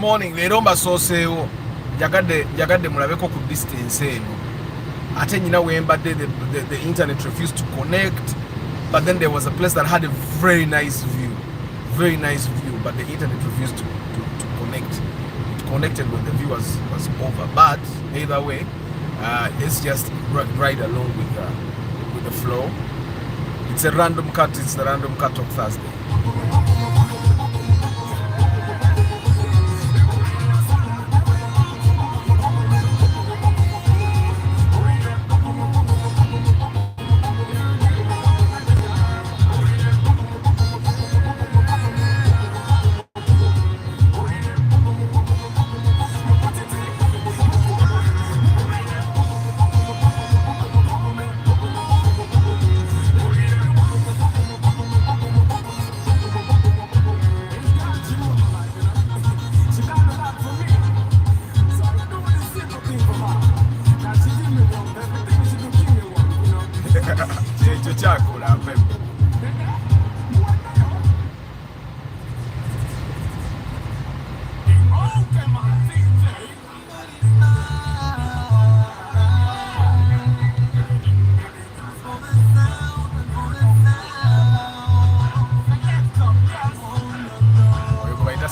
morning leero mbasooseewo jagadde mulabeko ku distance eno ate nyina wembadde the internet refused to connect, but then there was a place that had a very nice view, but the internet refused to connect. It connected when the view was over, but either way, let's just ride along with the flow. It's a random cut. It's the Random Cut Talk Thursday.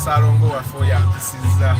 Salongo wafo yampisiza.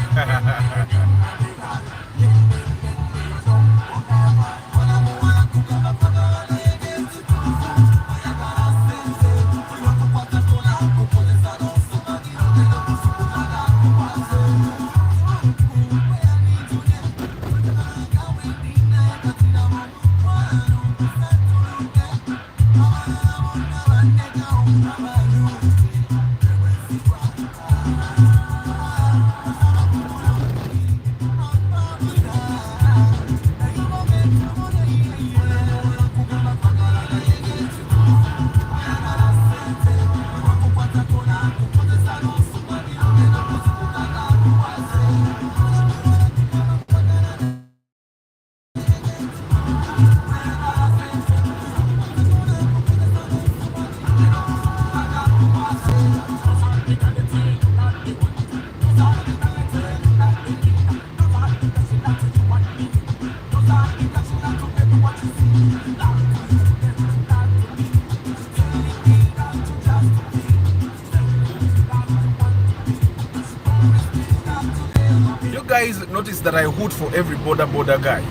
Guys notice that I hoot for every border guy.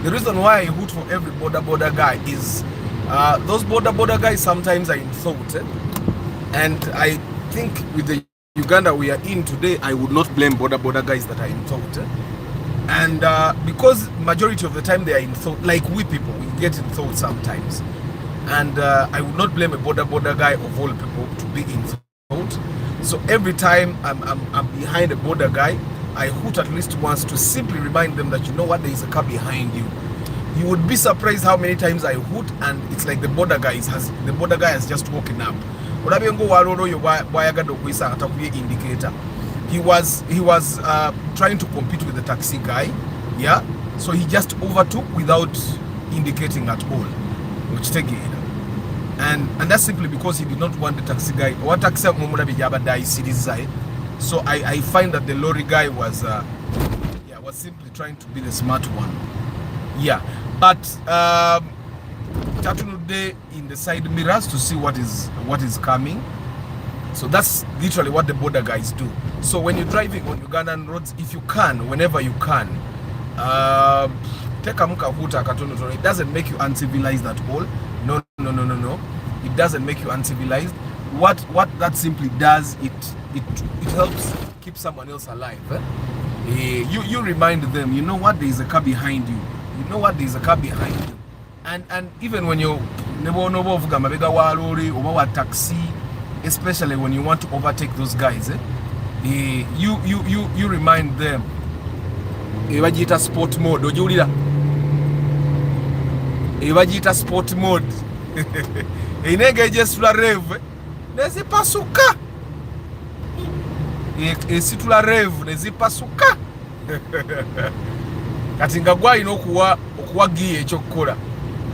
The reason why I hoot for every border guy is those border guys sometimes are in thought, and I think with the Uganda we are in today, I would not blame border guys that are in thought, and because majority of the time they are in thought, like we people, we get in thought sometimes, and I would not blame a border guy of all people to be in thought. So every time I'm behind a border guy, I hoot at least once to simply remind them that, you know what, there is a car behind you. You would be surprised how many times I hoot and it's like the border guy has just woken up. Indicator. He was trying to compete with the taxi guy, yeah. So he just overtook without indicating at all, which take it. And that's simply because he did not want the taxi guy. What taxi So I find that the lorry guy was simply trying to be the smart one. Yeah, but Day in the side mirrors to see what is coming. So that's literally what the border guys do. So when you're driving on Ugandan roads, if you can, whenever you can, take a mukahuta katono. It doesn't make you uncivilized at all. No. It doesn't make you uncivilized. What that simply does, it helps keep someone else alive. You remind them, you know what, there is a car behind you. You know what, there is a car behind you. And even when you taxi, especially when you want to overtake those guys, you remind them. Evajita sport mode. Evajita sport mode. Inenge just la rev. Nezipasuka. Esitula rev nezipasuka. Kati nga gwa ino okuwagiye ekyokukola.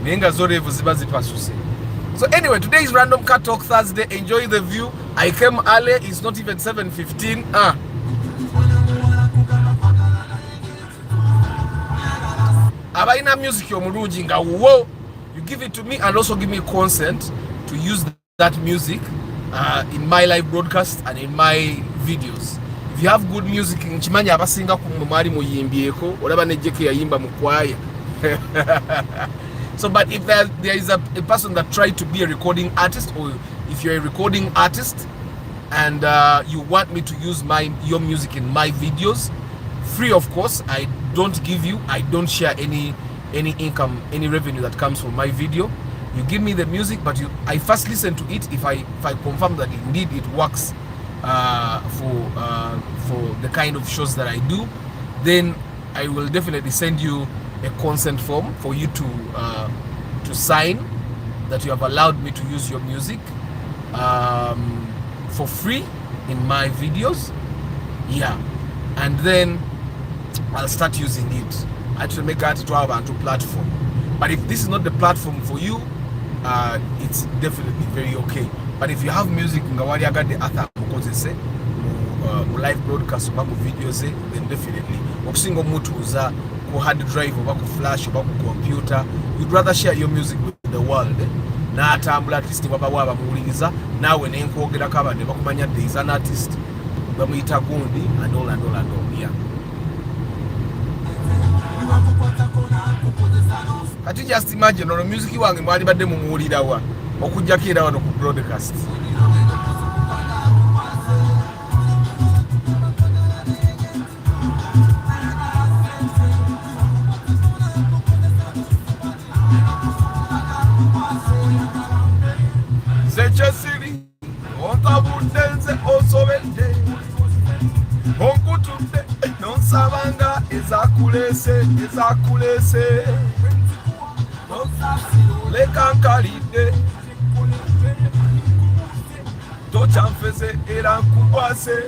Nenga zo rev ziba zipasuse. So anyway, today is Random Cut Talk Thursday. Enjoy the view. I came early. It's not even 7:15. abaina music omulungi nga wo, you give it to me and also give me consent to use that music in my live broadcast and in my videos. If you have good music, nchimanya abasinga ku mwali muyimbyeko olaba nejjeke yayimba mu choir. So but if there is a person that tried to be a recording artist, or if you're a recording artist and you want me to use your music in my videos, free of course, I don't share any income, any revenue that comes from my video. You give me the music, but I first listen to it. If I confirm that indeed it works for the kind of shows that I do, then I will definitely send you a consent form for you to sign that you have allowed me to use your music for free in my videos. Yeah, and then I'll start using it. Actually make it to have a platform. But if this is not the platform for you, it's definitely very okay. But if you have music ngawali aga the other mukozese live broadcast oba mu videos, then definitely okusinga omuntu uza ku hard drive oba ku flash oba ku computer, you'd rather share your music with the world. N'atambula artist baba waba muwuliriza nawe nenkwogera kaba ne bakumanya there is an artist bamuyita gundi and all. Yeah. Kati just imagine ono music wange mwali badde mumuwulirawa okujjako era wano ku broadcast. Zechesiri ontabuddenze osobedde onkutudde nonsabanga ezakulese lekankalidde tokyanfeze era nkukwase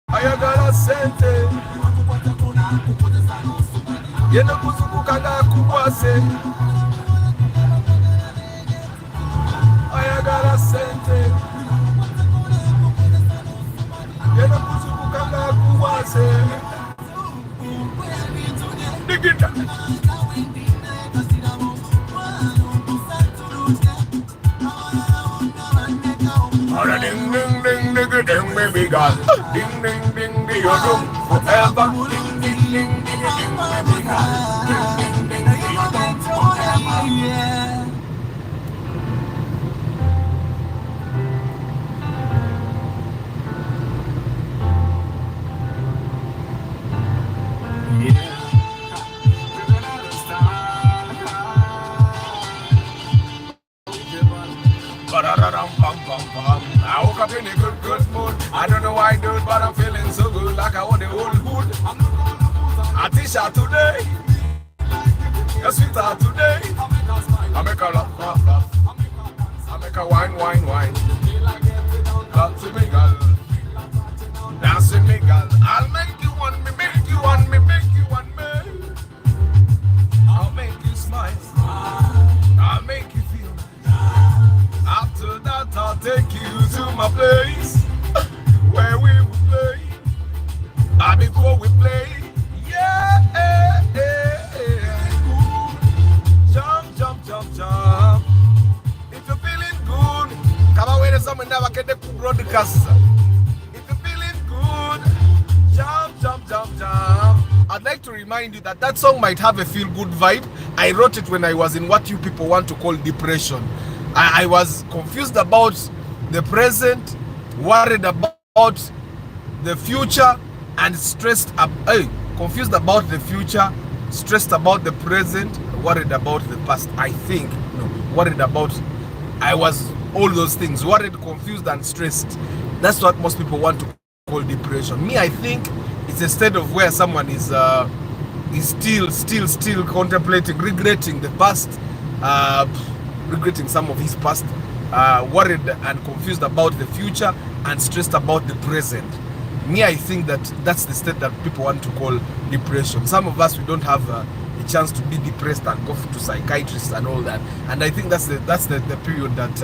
ayagala sente yeno kuzukuka ngakukwase ayagala sente yeno kuzukuka ngakukwase digita ding ding ding ding ding baby girl, ding ding ding ding your room forever, ding ding ding ding ding baby girl, ding ding ding ding your room forever. I woke up in a good mood. I don't know why, dude, but I'm feeling so good, like I want the whole hood. I teach her today, a sweetheart today. I make her laugh. I make her wine. Dance with me, girl. Dance with me, girl. I'll make you want me, make you want me, make you want me. I'll make you smile. I'll make you feel. After that, I'll take you to my place where we will play. Before we play, yeah. Jump. If you're feeling good, come away to someone never get the broadcast. If you're feeling good, jump. I'd like to remind you that song might have a feel-good vibe. I wrote it when I was in what you people want to call depression. I was confused about the present, worried about the future, and confused about the future, stressed about the present, worried about the past. I was all those things, worried, confused, and stressed. That's what most people want to call depression. Me, I think it's a state of where someone is still contemplating, regretting the past, regretting some of his past, worried and confused about the future, and stressed about the present. Me, I think that's the state that people want to call depression. Some of us, we don't have a chance to be depressed and go to psychiatrists and all that. And I think that's the period that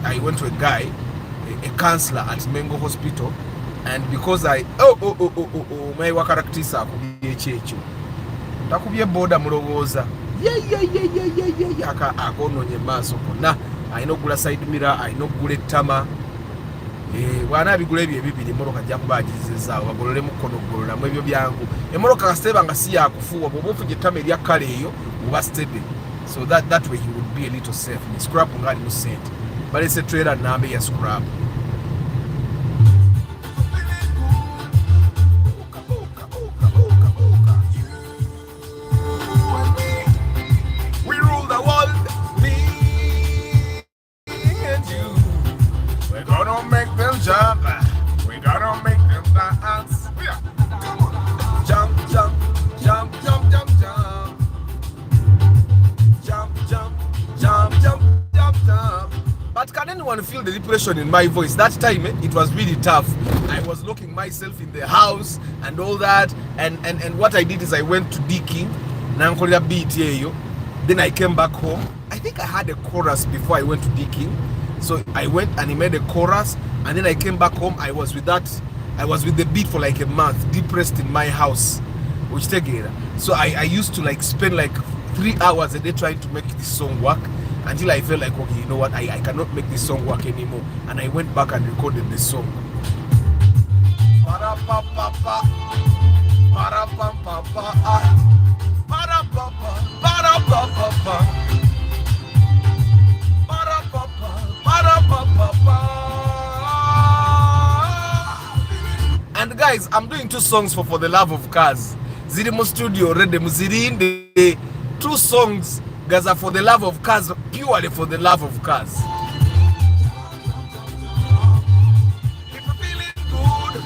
I went to a guy, a counselor at Mengo Hospital, and because I my wakarakitisa akubye ekyo takubye boda mulowooza akononye maaso konna alina okugula side mirror alina okugula ettama bwana abigula ebyo ebibiri emmotoka ajja kuba agizizaawo bagolole mukono ogololamu ebyo byangu emmotoka kasiteba nga si yakufuuwa bw'oba ofujja ettama erya kkale eyo oba stable so that way he would be a little safe ne scrap nga alimu sente balese trailer namba eya scrap But can anyone feel the depression in my voice? That time, it was really tough. I was locking myself in the house and all that. And what I did is I went to digging. Then I came back home. I think I had a chorus before I went to digging. So I went and he made a chorus. And then I came back home. I was with the beat for like a month, depressed in my house. So I used to like spend like 3 hours a day trying to make this song work. Until I felt like, okay, you know what, I cannot make this song work anymore. And I went back and recorded the song. And guys, I'm doing 2 songs for the love of cars. Zirimo studio, Redem Zirinde. 2 songs. Guys, are for the love of cars, purely for the love of cars. If you're feeling good,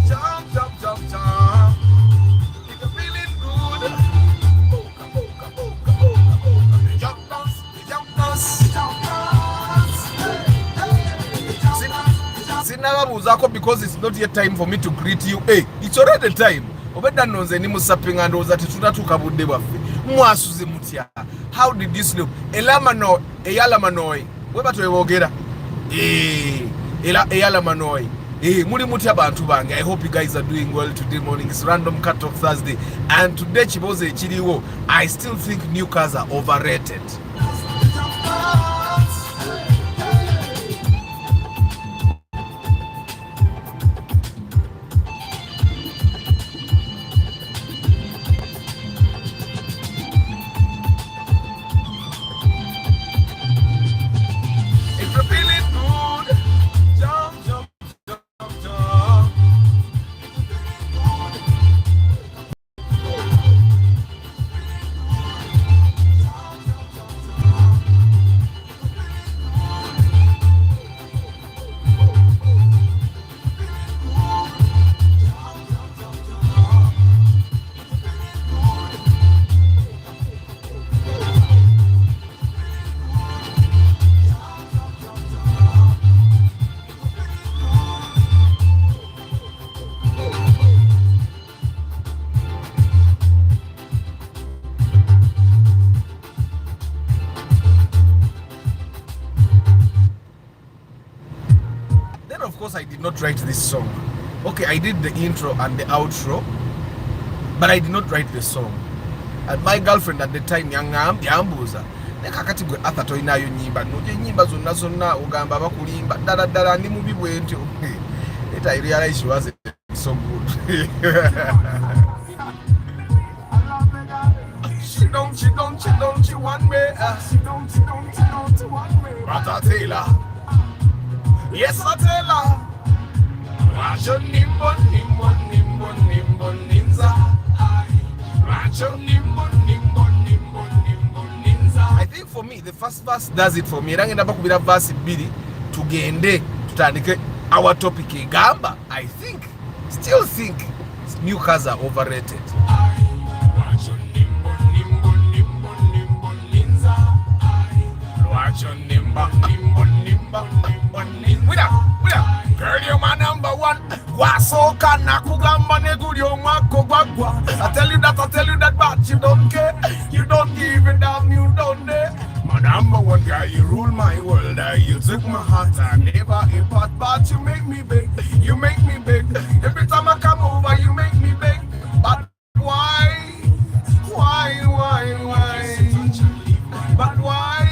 jump, jump, jump, jump. If you're feeling good, jump, dance, jump, dance, jump, dance. Sinababuuzako because it's not yet time for me to greet you. Hey, it's already time. Obedda nonze ni musapinga ndowooza tetunatuuka budde bwaffe mwasuze mutya how did this look elamano eyalamanoi weba tweboogera eyalamanoi muli mutya bantu bange. I hope you guys are doing well today morning. It's random cut off Thursday and today kiboze ekiriwo I still think new cars are overrated. Of course, I did not write this song. Okay, I did the intro and the outro, but I did not write the song. And my girlfriend at the time, yambuza, nekakati gwe Arthur toyinayo nyimba, noje nyimba zonna zonna ogamba bakulimba ddala ndi mubi bwentyo. Later I realized she wasn't so good. She don't want me. She don't want me. But I tell her. Yes, I tell her. Rajo nimbo nimbo nimbo nimbo ninza. Rajo nimbo nimbo nimbo nimbo ninza. I think for me, the first verse does it for me. Rangenda bakubira verse 2 tugende tutandike our topic egamba. I think, still think, new cars are overrated. Rajo nimbo nimbo nimbo nimbo ninza. Rajo nimbo nimbo nimbo nimbo ninza. Girl, you're my number one. Wasoka na kugamba negulyo mwako gwagwa. I tell you that, but you don't care. You don't give a damn, you don't dare. My number one guy, you rule my world. took my heart, I never a part, but you make me big. You make me big. Every time I come over, you make me big. But why? Why? But why?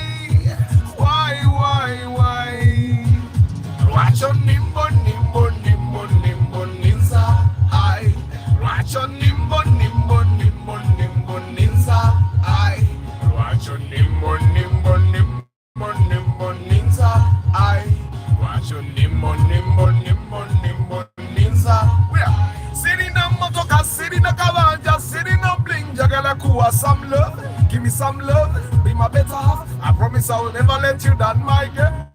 Watch on nimbo ninza. I watch on nimbo ninza. I watch on nimbo ninza. I watch on nimbo ninza. We are sitting on motoka, sitting on kabanja, sitting on bling. Jagala kuwa some love, give me some love, be my better half. I promise I will never let you down, my girl.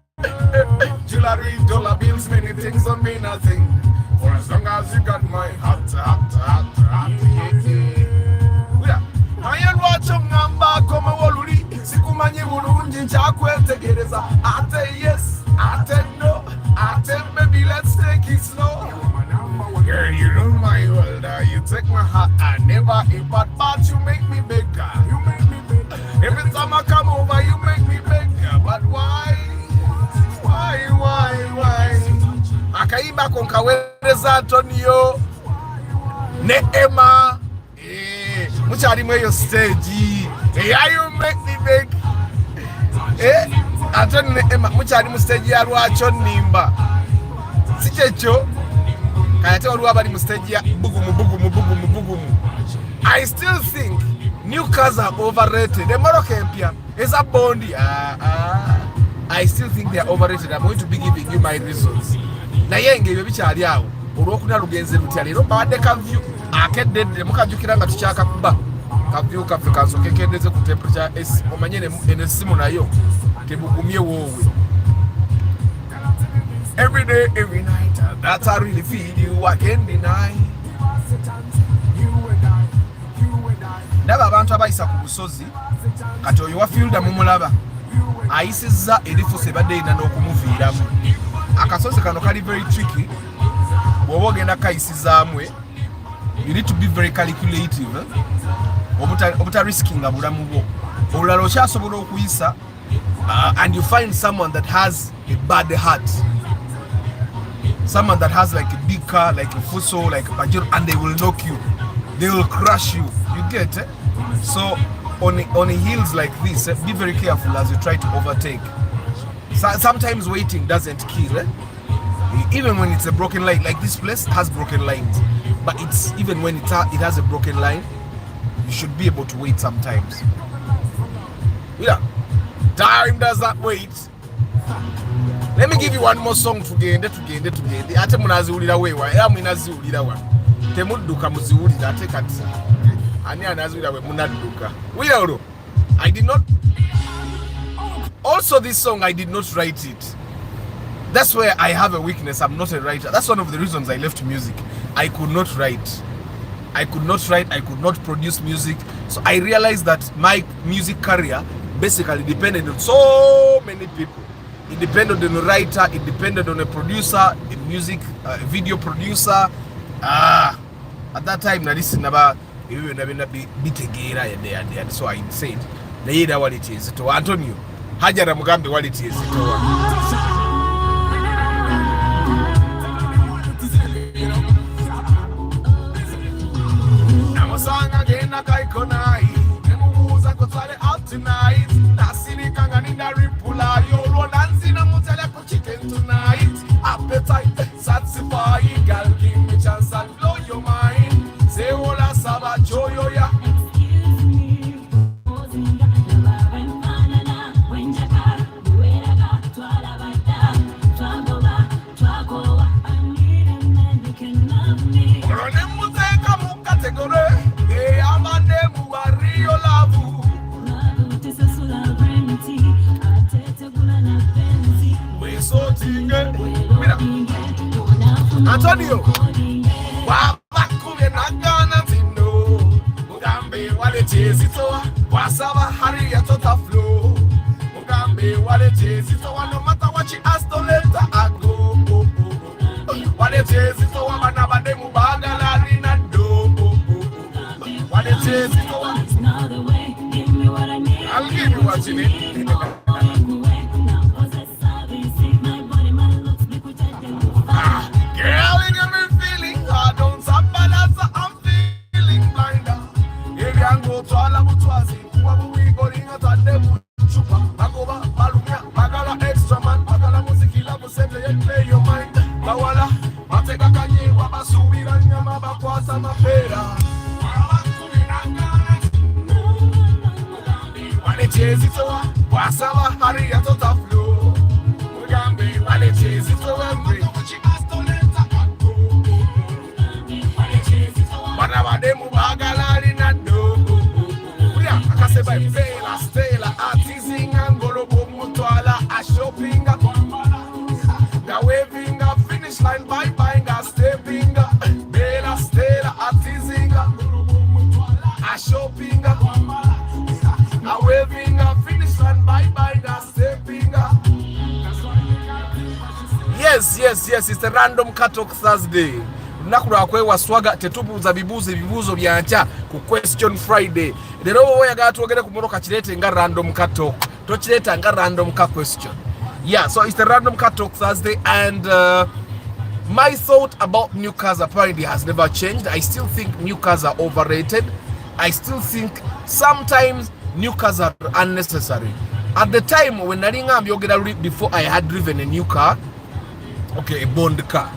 Jewelry, dollar bills, many things don't mean nothing. For as long as you got my heart, yeah. I ain't watching number come woluri. Sikumanye bulungi nchakwetegereza. Ate yes, ate no, ate maybe let's take it slow. Girl, you rule my world, you take my heart. I never impart, but you make me bigger. You make me bigger. Every time I come over, you make me bigger. But why? Akaimba konkaweza Antonio Neema muchari mweyo stage you make me big Antonio Neema muchari mu stage ya lwacho nimba sichecho kayate olwa bali mu stage ya bugumu. I still think new cars are overrated. The Moroccan pia is a bondi. I still think they are overrated. I'm going to be giving you my reasons. Na yenge byo bikyali awo olwokuna lugenze lutya leero mbadde kavyu akeddedde mukajjukira nga tukyaka kuba kavyu kaffe kansoke kendeze ku temperature omanye enesimu nayo tebugumye woowe every day every night that I really feel you I can't deny. Ndaba abantu abayisa ku busozi kati oyo wa fielda mumulaba ayisizza erifu sebadde ina n'okumuviiramu akasozi kano kali very tricky bw'oba ogenda kayisizaamwe you need to be very calculative obuta riskinga bulamu bwo olulala okyasobola okuyisa and you find someone that has a bad heart, someone that has like a big car, like a Fuso, like a Pajero, and they will knock you, they will crush you, you get it? So on hills like this, be very careful as you try to overtake. Sometimes waiting doesn't kill, even when it's a broken line. Like this place has broken lines, but it's even when it has a broken line, you should be able to wait sometimes. Yeah, time doesn't wait. Let me give you one more song tugende ate munaziwulira wewa era munaziwulira wa temudduka muziwulira ate kati ani anaziwulira we munadduka wiyolo. I did not also this song I did not write it. That's where I have a weakness. I'm not a writer. That's one of the reasons I left music. I could not write, I could not produce music. So I realized that my music career basically depended on so many people. It depended on a writer, it depended on a producer, a music video producer. At that time, na listen about you never be bitegera and so I said, "Naida what it is to Antonio. Hajara Mugambe what it is to." Namusanga gena kaikonai, nemuuza kotale out tonight. Nasini kanga ninda ripula yo dancing na mutele ko chicken tonight. Appetite satisfy, girl give me chance and blow your mind. Say hola saba joyo ya. Antonio, wabakume nagana tino, Mugambe wale chezi toa, wasaba hari ya tota flow. Mugambe wale chezi toa, no matter what she asks, don't let her go. Wale chezi toa, manabade mubagala nina do. Wale chezi toa, I'll give you what you need. play your mind. Bawala, mateka kanye wabasubira nyama bakwasa mapera. Wale chezi toa, wasala hari ya tota flow. Mugambi, wale chezi toa mbri. Wana wademu bagalari na do. Uya, akaseba ifela, stela, atizinga, ngolobo mutwala, ashopinga. Ga waving a finish line, bye bye, ga stepping. Bela, stela, atizinga, ngolobo mutwala, ashopinga. Ga waving a finish line, bye bye, ga stepping. Yes, it's a random cut talk Thursday. Nakura kwewa swaga tetubuza bibuzo byancha ku question Friday. Lero wowe yaga tuogere kumoroka kirete nga random cut talk. Tochireta nga random cut question. Yeah, so it's the random cut talk Thursday, and my thought about new cars apparently has never changed. I still think new cars are overrated. I still think sometimes new cars are unnecessary. At the time when Naringa Yogeda, before I had driven a new car, okay, a bond car,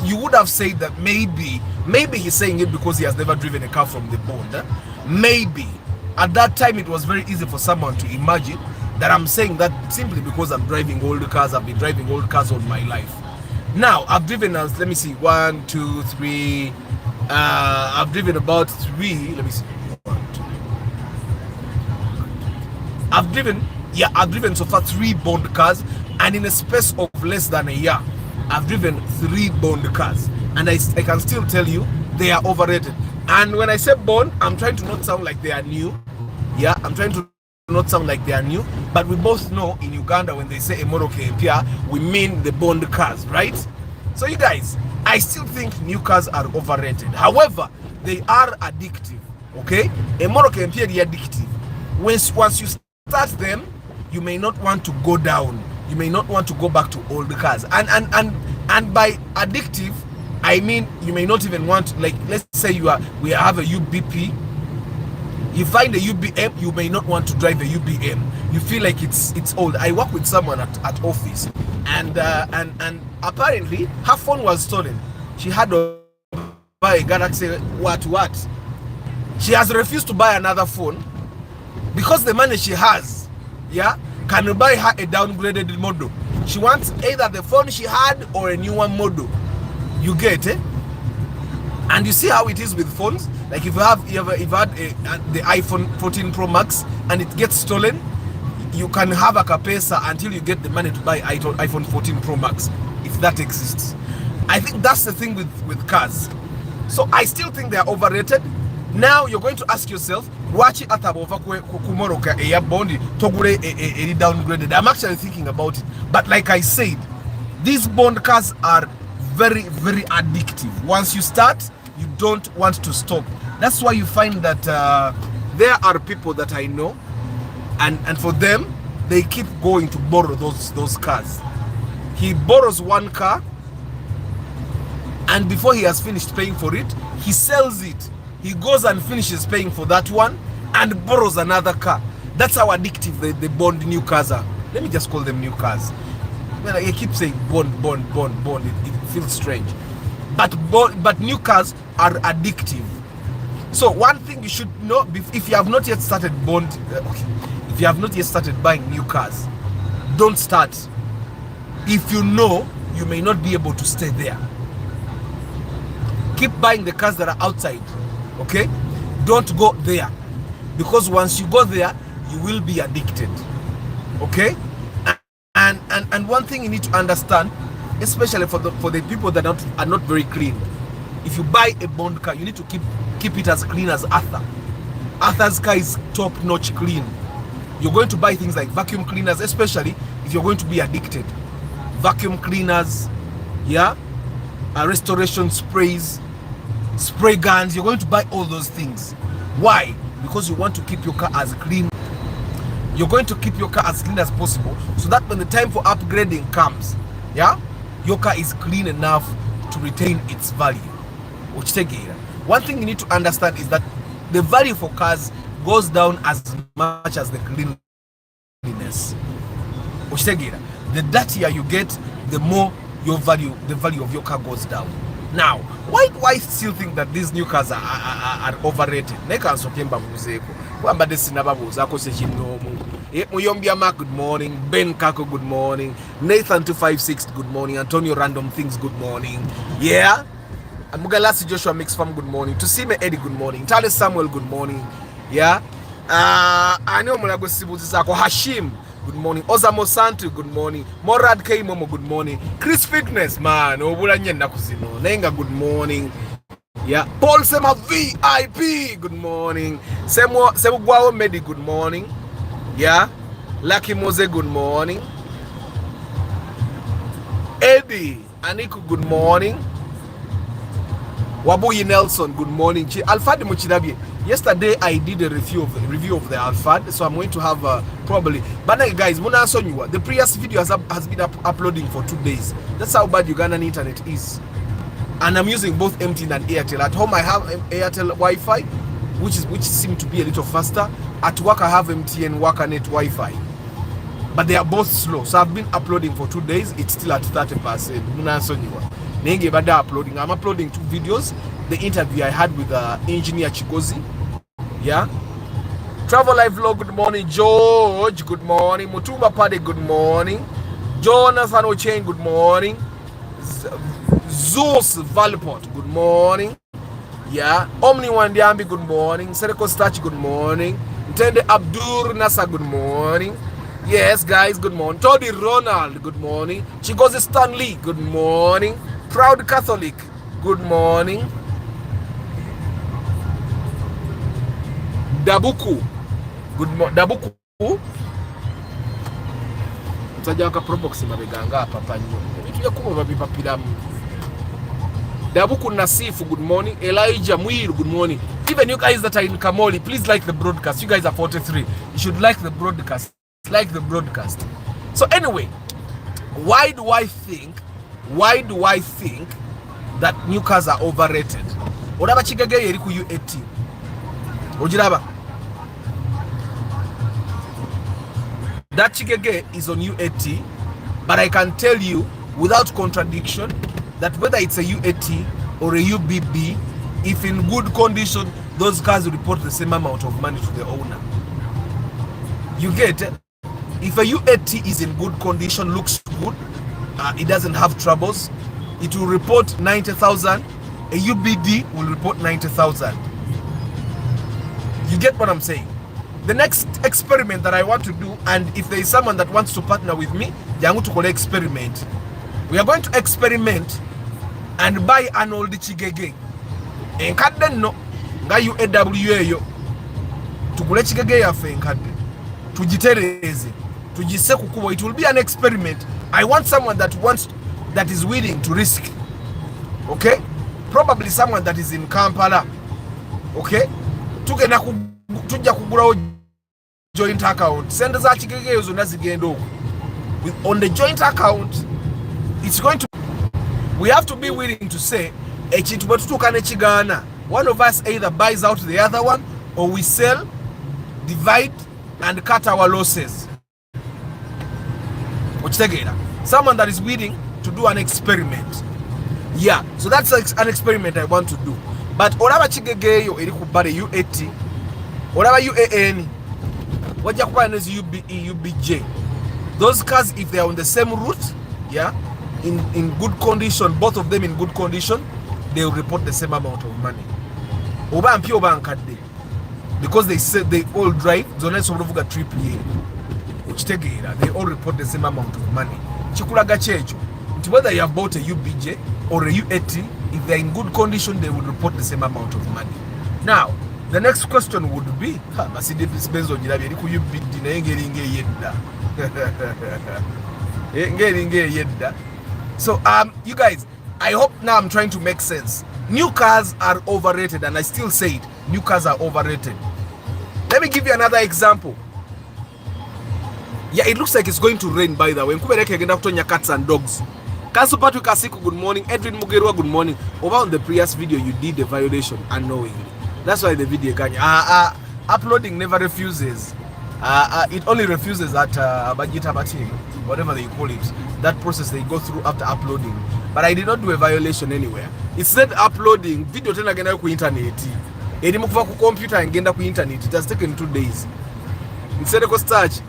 you would have said that maybe he's saying it because he has never driven a car from the bond. Maybe at that time it was very easy for someone to imagine that I'm saying that simply because I'm driving old cars. I've been driving old cars all my life. Now I've driven, let me see, 1, 2, 3. I've driven about 3. Let me see. 1, 2. I've driven so far 3 bond cars, and in a space of less than a year, I've driven 3 bond cars, and I can still tell you they are overrated. And when I say bond, I'm trying to not sound like they are new. Yeah, I'm trying to not sound like they are new, but we both know in Uganda when they say Emoroke Empia, we mean the bond cars, right? So you guys, I still think new cars are overrated. However, they are addictive. Okay, Emoroke Empia is addictive. Once you start them, you may not want to go down. You may not want to go back to old cars, and by addictive I mean you may not even want, like, let's say we have a UBP. You find a UBM, you may not want to drive a UBM. You feel like it's old. I work with someone at office, and apparently her phone was stolen. She had to buy a Galaxy what. She has refused to buy another phone because the money she has, yeah, can you buy her a downgraded model. She wants either the phone she had or a new one model. You get it? And you see how it is with phones. Like if you had the iPhone 14 Pro Max and it gets stolen, you can have a capesa until you get the money to buy iPhone 14 Pro Max, if that exists. I think that's the thing with cars. So I still think they are overrated. Now you're going to ask yourself, watch it kumoroka a bondi togure a downgraded. I'm actually thinking about it. But like I said, these bond cars are very, very addictive. Once you start, you don't want to stop. That's why you find that there are people that I know, and for them, they keep going to borrow those cars. He borrows one car, and before he has finished paying for it, he sells it. He goes and finishes paying for that one and borrows another car. That's how addictive the bond new cars are. Let me just call them new cars. Well, I keep saying bond. It feels strange. But new cars are addictive. So one thing you should know, if you have not yet started if you have not yet started buying new cars, don't start. If you know you may not be able to stay there, keep buying the cars that are outside. Okay, don't go there, because once you go there, you will be addicted. Okay, and one thing you need to understand, especially for the people that are not very clean. If you buy a bond car, you need to keep it as clean as Arthur. Arthur's car is top-notch clean. You're going to buy things like vacuum cleaners, especially if you're going to be addicted. Vacuum cleaners, yeah, restoration sprays, spray guns. You're going to buy all those things. Why? Because you want to keep your car as clean. You're going to keep your car as clean as possible, so that when the time for upgrading comes, yeah, your car is clean enough to retain its value. One thing you need to understand is that the value for cars goes down as much as the cleanliness. The dirtier you get, the more the value of your car goes down. Now, why do I still think that these new cars are overrated? Muyombia Mark, good morning. Ben Kako, good morning. Nathan 256, good morning. Antonio Random Things, good morning. Yeah. Mugalasi Joshua Mix Farm, good morning. Tusime Eddie, good morning. Tale Samuel, good morning. Yeah. Anio Mulago Sibuzako Hashim, good morning. Ozamo Santu, good morning. Morad K Momo, good morning. Chris Fitness, man. Obulanye Nakuzino. Nenga, good morning. Yeah. Paul Sema VIP, good morning. Semu Guao Medi, good morning. Yeah. Lucky Mose, good morning. Eddie Aniku, good morning. Wabuyi Nelson, good morning. Alfad Muchidabi. Yesterday I did a review of the Alfad, so I'm going to have probably. But guys, the previous video has been uploading for 2 days. That's how bad Ugandan internet is. And I'm using both MTN and Airtel. At home I have Airtel Wi-Fi, which seem to be a little faster. At work I have MTN WakaNet Wi-Fi, but they are both slow. So I've been uploading for 2 days. It's still at 30%. I'm uploading 2 videos. The interview I had with engineer Chigozi. Yeah. Travel Live Vlog, good morning. George, good morning. Mutumba Pade, good morning. Jonathan Ochain, good morning. Zeus Valport, good morning. Yeah. Omni Wandiambi, good morning. Sereko Stach, good morning. Ntende Abdur Nasa, good morning. Yes, guys, good morning. Toddy Ronald, good morning. Chigozi Stanley, good morning. Proud Catholic, good morning. Dabuku, good morning. Dabuku. Mtajaka probox mabeganga papa nyo. Mituya kumo babipapilamu. Dabuku Nasifu, good morning. Elijah Muir, good morning. Even you guys that are in Kamoli, please like the broadcast. You guys are 43. You should like the broadcast. Like the broadcast. So anyway, why do I think that new cars are overrated? Oraba chigege yeri ku U18. Ojiraba. That chigege is on U80, but I can tell you without contradiction that whether it's a U80 or a UBB, if in good condition, those cars report the same amount of money to the owner. You get it? If a U80 is in good condition, looks good, it doesn't have troubles, it will report 90,000. A UBD will report 90,000. You get what I'm saying? The next experiment that I want to do, and if there is someone that wants to partner with me, they are going to call experiment. We are going to experiment and buy an old chigege. En kadde no nga UAWA yo tukule chigege ya fe nkadde tujitereze tujise kukubo. It will be an experiment. I want someone that is willing to risk. Okay, probably someone that is in Kampala. Okay, tugenda tujja kugulawo joint account. Send za chigege ezo nazigendo on the joint account. It's going to, we have to be willing to say ekintu bwetutukane kigana, one of us either buys out the other one, or we sell, divide and cut our losses. Someone that is willing to do an experiment. Yeah, so that's an experiment I want to do. But olaba chigege yo eri kubale U80, olaba UAN, wajja kuba ne UBE, UBJ. Those cars, if they are on the same route, yeah, in good condition, both of them in good condition, they will report the same amount of money. Oba mpio oba nkadde, because they said they all drive zona sobuvuga AAA. They all report the same amount of money. Chikulaga checho nti whether you have bought a UBJ or a U80, if they're in good condition, they will report the same amount of money. Now, the next question would be, Mercedes Benz ojirabe eri ku UBD naye ngeri ngeyedda. Ngeri ngeyedda. So you guys, I hope now I'm trying to make sense. New cars are overrated, and I still say it. New cars are overrated. Let me give you another example. Yeah, it looks like it's going to rain, by the way. Nkubereke agenda kutonya cats and dogs. Kansu Patrick Asiku, good morning. Edwin Mugerwa, good morning. Over on the previous video, you did a violation unknowingly. That's why the video can uploading never refuses. It only refuses at Bagita Batim. whatever they call it, that process they go through after uploading. But I did not do a violation anywhere. It said uploading video tena genda ku internet. Eri mukuva ku computer ngenda ku internet. It has taken 2 days. Instead of start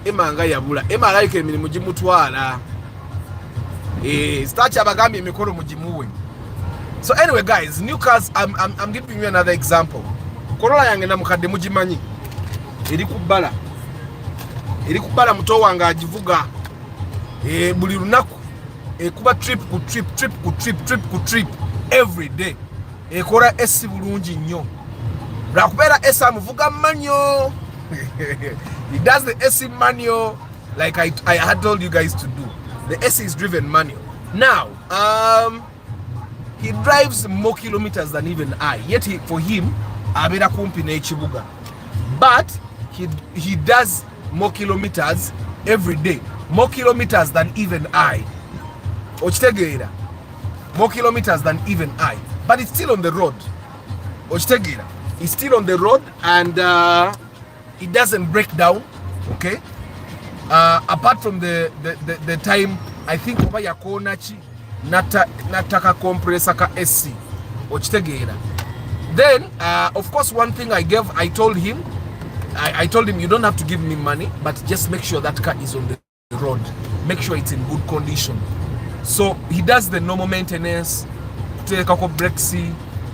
emanga yabula. Emanga yake emirimu gimutwala. Start abagambi emikoro mugimuwe. So anyway guys, new cars, I'm giving you another example. Corolla yange na mukadde mugimanyi. Eri kubala muto wange agivuga. Buli lunaku kuba trip ku trip every day. Ekora esi bulungi nnyo. Lwakubeera esi amuvuga manyo. He does the AC manual like I had told you guys to do. The AC is driven manual. Now, he drives more kilometers than even I. Yet for him, abera kumpi na ekibuga. But he does more kilometers every day. More kilometers than even I. Ochitegeera. More kilometers than even I. But it's still on the road. Ochitegeera. It's still on the road and it doesn't break down. Okay? Apart from the time I think oba yakonachi nataka compressor ka SC. Ochitegeera. Then of course one thing I told him you don't have to give me money, but just make sure that car is on the road. Make sure it's in good condition. So he does the normal maintenance, take a brakes,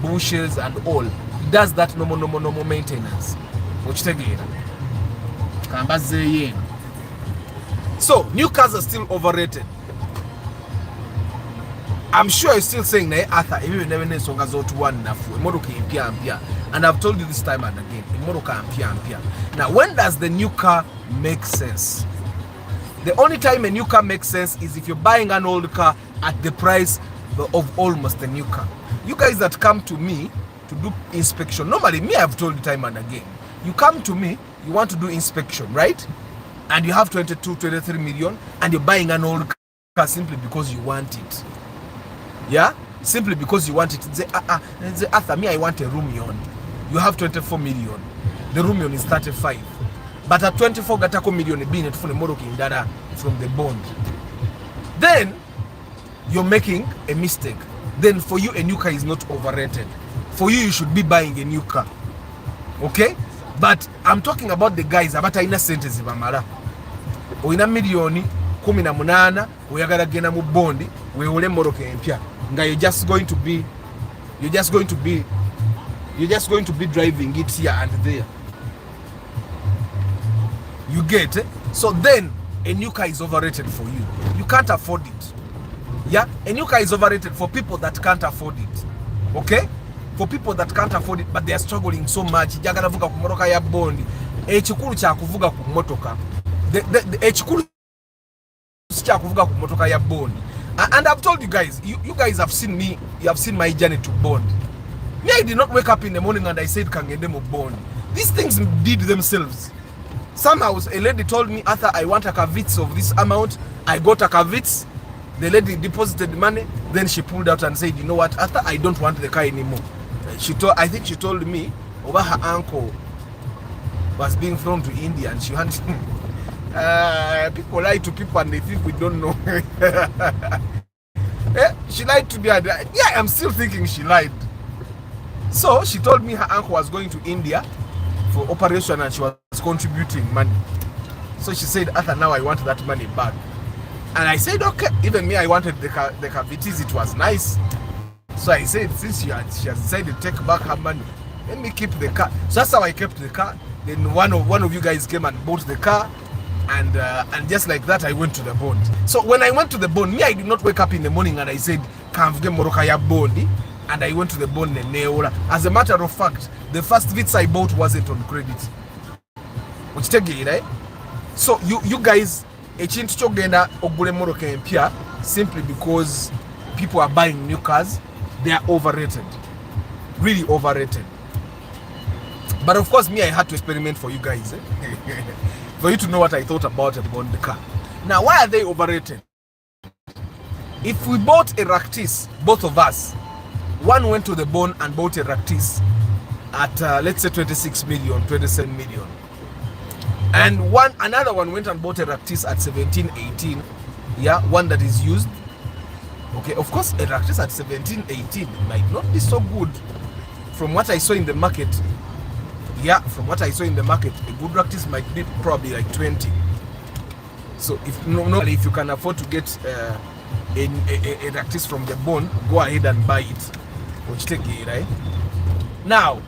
bushes and all. He does that normal maintenance. So new cars are still overrated. I'm sure you're still saying na Arthur even never know songa zote one nafu imodoka mpya. And I've told you this time and again, imodoka mpya. Now when does the new car make sense? The only time a new car makes sense is if you're buying an old car at the price of almost a new car. You guys that come to me to do inspection, normally me I've told you time and again, you come to me, you want to do inspection, right? And you have 23 million and you're buying an old car simply because you want it. Yeah? Simply because you want it. Say, Arthur, me I want a Rumion. You have 24 million. The Rumion is 35. But at 24 gatako million being it from the Morokin data from the bond. Then you're making a mistake. Then for you a new car is not overrated. For you should be buying a new car. Okay? But I'm talking about the guys about ina sentence bamara. Oina milioni 18 oyagala gena mu bondi weole moroka empya. Nga you're just going to be driving it here and there. You get it? So then a new car is overrated for you. You can't afford it. Yeah? A new car is overrated for people that can't afford it. Okay? For people that can't afford it but they are struggling so much. Jagala vuga ku motoka ya bondi. Ekikulu kya kuvuga ku motoka. Ekikulu kya kuvuga ku motoka ya bondi. And I've told you guys, you guys have seen me, you have seen my journey to bond. Me, I did not wake up in the morning and I said Kangedemo bond. These things did themselves. Somehow a lady told me, Arthur, I want a kavits of this amount. I got a kavits. The lady deposited money. Then she pulled out and said, you know what, Arthur, I don't want the car anymore. I think she told me over her uncle was being flown to India and she wanted people lie to people and they think we don't know. She lied to me and yeah, I'm still thinking she lied. So she told me her uncle was going to India for operation and she was contributing money. So she said, Arthur, now I want that money back. And I said, okay. Even me, I wanted the cavities. It was nice. So I said, since she has decided to take back her money, let me keep the car. So that's how I kept the car. Then one of you guys came and bought the car. And just like that, I went to the bond. So when I went to the bond, me, I did not wake up in the morning and I said, Kamvge Morokaya Bondi. And I went to the bond in Neola. As a matter of fact, the first Vitz I bought wasn't on credit. Which take it, right? So you guys, simply because people are buying new cars, they are overrated. Really overrated. But of course, me, I had to experiment for you guys. For you to know what I thought about the car. Now, why are they overrated? If we bought a Raktis, both of us, one went to the bond and bought a Raktis at let's say 26 million, 27 million. And another one went and bought a Ractis at 17, 18. Yeah, one that is used. Okay, of course, a Ractis at 17, 18 might not be so good from what I saw in the market. Yeah, from what I saw in the market, a good Ractis might be probably like 20. So if you can afford to get a Ractis from the bond, go ahead and buy it. Which take it, right? Now,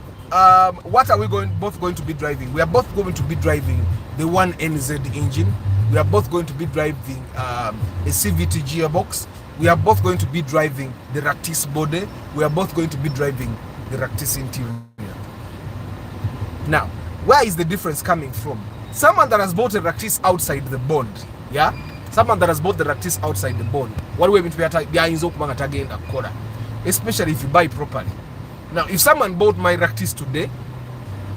what are we both going to be driving? We are both going to be driving the 1NZ engine. We are both going to be driving a CVT gearbox. We are both going to be driving the Ractis body. We are both going to be driving the Ractis interior. Now, where is the difference coming from? Someone that has bought a Ractis outside the bond, yeah? Someone that has bought the Ractis outside the bond, what we are especially if you buy properly. Now, if someone bought my Ractis today,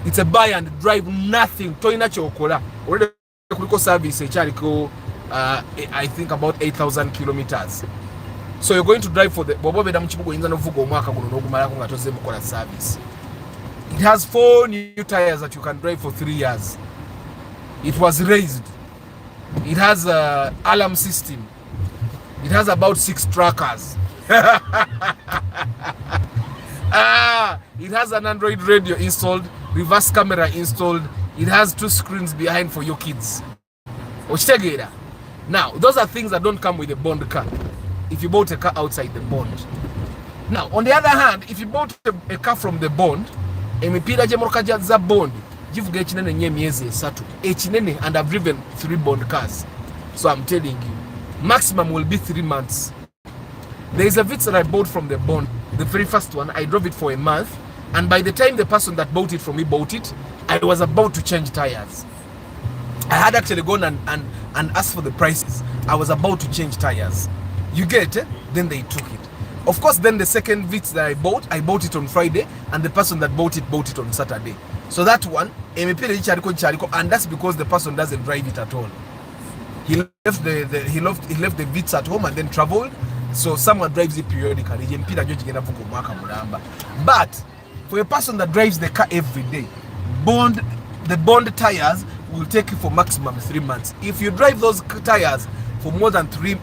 it's a buy and drive, nothing. Toina chokola. Already service I think about 8,000 kilometers. So you're going to drive for the service. It has 4 new tires that you can drive for 3 years. It was raised. It has an alarm system. It has about 6 trackers. It has an Android radio installed, reverse camera installed. It has 2 screens behind for your kids. Now, those are things that don't come with a bond car. If you bought a car outside the bond. Now, on the other hand, if you bought a car from the bond, emipira jemokaja za bond, jivuga echinene nye miezi esatu. Echinene, and I've driven 3 bond cars. So I'm telling you, maximum will be 3 months. There is a Vitz that I bought from the bond, the very first one. I drove it for a month, and by the time the person that bought it from me bought it, I was about to change tires. I had actually gone and asked for the prices. I was about to change tires. You get it? Then they took it. Of course, then the second Vitz that I bought it on Friday, and the person that bought it on Saturday. So that one, and that's because the person doesn't drive it at all. He left the Vitz at home and then traveled. So someone drives it periodically. But for a person that drives the car every day, the bond tires will take you for maximum 3 months. If you drive those tires for more than 3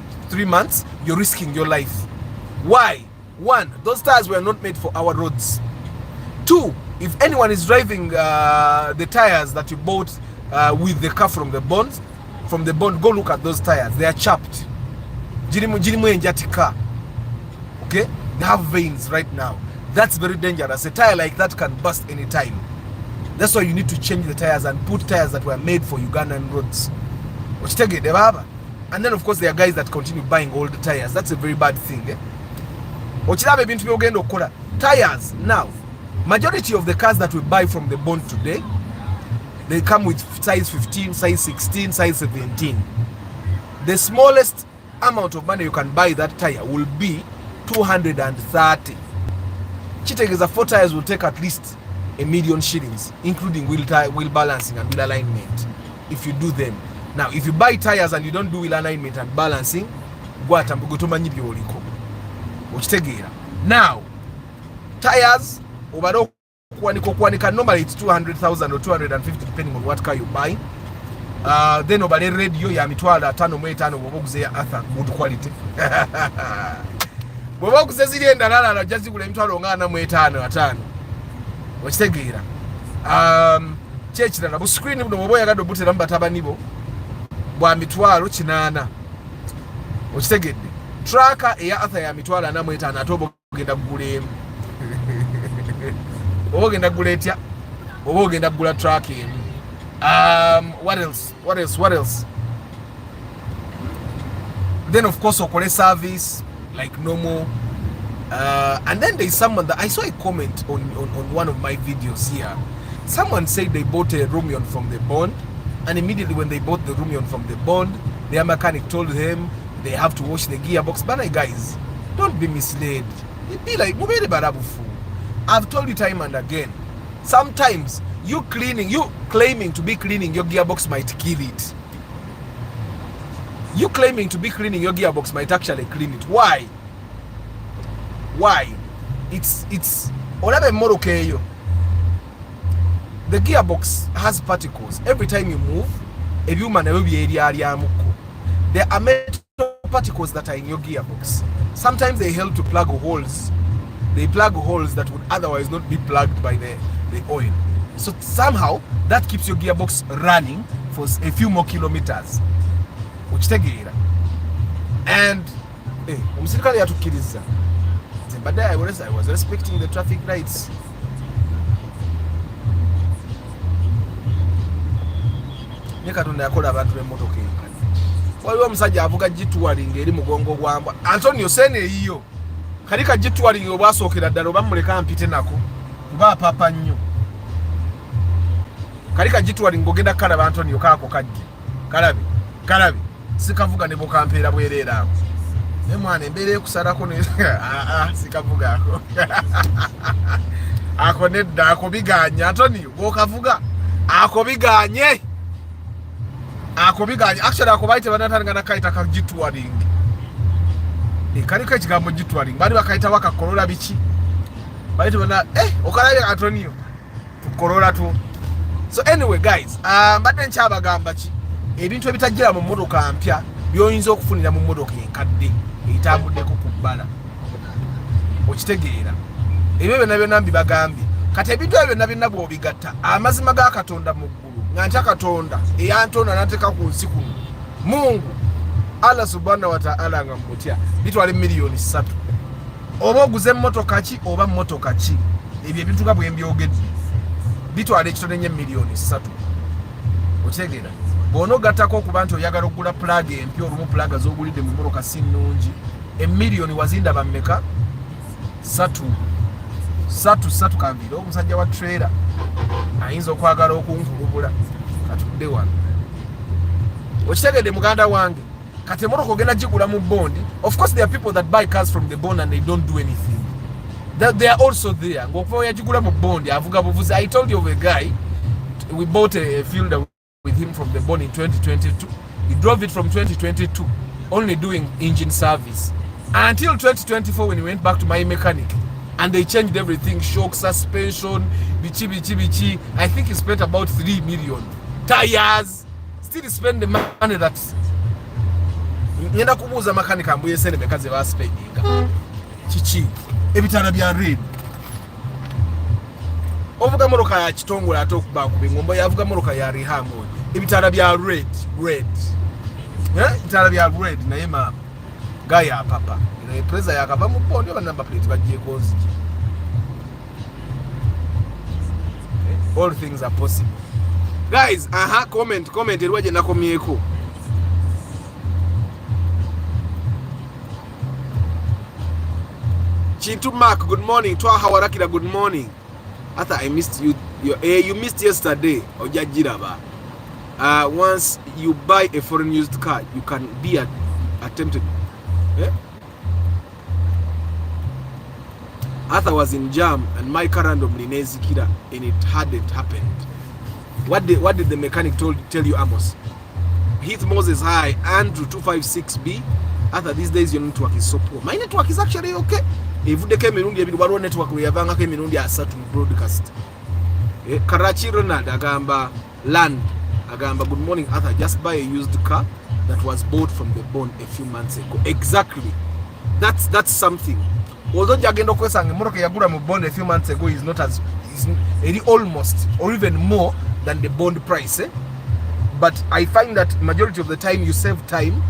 months, you're risking your life. Why? 1, those tires were not made for our roads. 2, if anyone is driving the tires that you bought with the car from the bond, go look at those tires. They are chapped. Okay? They have veins right now. That's very dangerous. A tire like that can burst anytime. That's why you need to change the tires and put tires that were made for Ugandan roads. And then of course there are guys that continue buying old tires. That's a very bad thing. Tires. Now, majority of the cars that we buy from the bond today, they come with size 15, size 16, size 17. The smallest amount of money you can buy that tire will be 230. Chitegeza 4 tires will take at least $1 million shillings, including wheel balancing and wheel alignment, if you do them. Now, if you buy tires and you don't do wheel alignment and balancing, now, tires, normally it's 200,000 or 250 depending on what car you buy. Then obale radio ya mitwala 5 boboguze atha good quality. Boboguze zili endalala na jazi kule mitwalo ngana 5 Wakitegeera. Chechira na bu screen buno boboya gado butera mbataba nibo. Bwa mitwalo 8. Wakitegedde. Tracker eya atha ya mitwala 5 atobo genda kugula. Ogenda kugula etya? Ogenda kugula track emu. What else? Then of course okole service like normal. And then there is someone that I saw a comment on one of my videos here. Someone said they bought a Rumion from the bond, and immediately when they bought the Rumion from the bond, their mechanic told them they have to wash the gearbox. But guys, don't be misled. It'd be like I've told you time and again. Sometimes you claiming to be cleaning your gearbox might kill it. You claiming to be cleaning your gearbox might actually clean it. Why? It's olabe morokeyo. the gearbox has particles. Every time you move, if you maneuver the area, there are metal particles that are in your gearbox. Sometimes they help to plug holes. They plug holes that would otherwise not be plugged by the oil. So somehow that keeps your gearbox running for a few more kilometers. And but I was respecting the traffic lights. Katonda yakola abantu b'emmotoka enkadde. Waliwo omusajja avuga gitwaling eri mugongo gwamba. Antonio sene eyiyo. Kali ka gitwaling obwasookera ddala oba muleka mpite nako. Kuba papa nnyo. Kali ka gitwaling ogenda kalaba Antonio kaako kajje. Kalabe. Sikavuga ne bokampeera bwereera ako. Ne mwana embeera ekusalako ne sikavuga ako. Ako nedda ako biganye Antonio bokavuga. Ako biganye. Actually akobaite banatanga kaita ka gitwaling. Kali ka kigambo gitwaling. Bali bakaita wakakolola bichi. Baite bana okalaye Antonio. Tukolola tu. So anyway guys, mbadde nkyabagamba ki ebintu ebitajjira mu mmotoka mpya byoyinza okufunira mu mmotoka enkadde etambuddeko ku bbala. Okitegeera. Ebyo byonna mbibagambye. Kati ebintu ebyo byonna bw'obigatta amazima ga Katonda mu ggulu nga ntya Katonda eyantonda n'ateeka ku nsi kuno. Mungu Allah subhanahu wa ta'ala nga mmutya bitwala miliyoni 3. Oba oguze emmotoka ki oba mmotoka ki ebyo ebintu nga bwe mbyogedde bitwala ekitone miliyoni 3. Otegeera bw'onogattako okuba nti oyagala okugula plug empya olumu plug z'ogulidde mu mmotoka si nnungi emiliyoni wazindaba mmeka 3 kambira omusajja wa trailer ayinza okwagala okunkulubula katudde wano. Okitegedde muganda wange kati emmotoka ogenda gigula mu bondi. Of course there are people that buy cars from the bond and they don't do anything. They are also there. Ng'okuva yagigula mu bondi avuga buvuzi. I told you of a guy, we bought a fielder with him from the bond in 2022. He drove it from 2022 only doing engine service until 2024 when he went back to my mechanic and they changed everything, shock, suspension, bichi. I think he spent about 3 million. Tires, still spend the money that ngenda kubuuza mechanic ambuye sene mekaze ba spendinga chichi ebitara bya red ovuga moroka ya kitongole atokuba ku bingombo yavuga moroka ya rihamo ebitara bya red ebitara bya red naye mama gaya papa ine pressure yakava mu bondi ba number plate bagiye kozi. All things are possible guys. Comment erwaje nakomyeko. Chintu Mark, good morning. Twa Hawarakira, good morning. I thought I missed you. You missed yesterday. Ojajiraba. Once you buy a foreign used car, you can be attempted. Arthur was in jam and my car randomly nezikira and it hadn't happened. What did the mechanic tell you, Amos? Heath Moses, hi. Andrew 256B. Arthur, these days your network is so poor. My network is actually okay. Evudeke emirundi ebiri waliwo network we yavangako emirundi asatu mu broadcast. Karachi Ronald agamba land agamba good morning Arthur, just buy a used car that was bought from the bond a few months ago. Exactly. That's something. Although jagenda okwesanga emmotoka yagula mu bond a few months ago is not as is almost or even more than the bond price. But I find that majority of the time you save time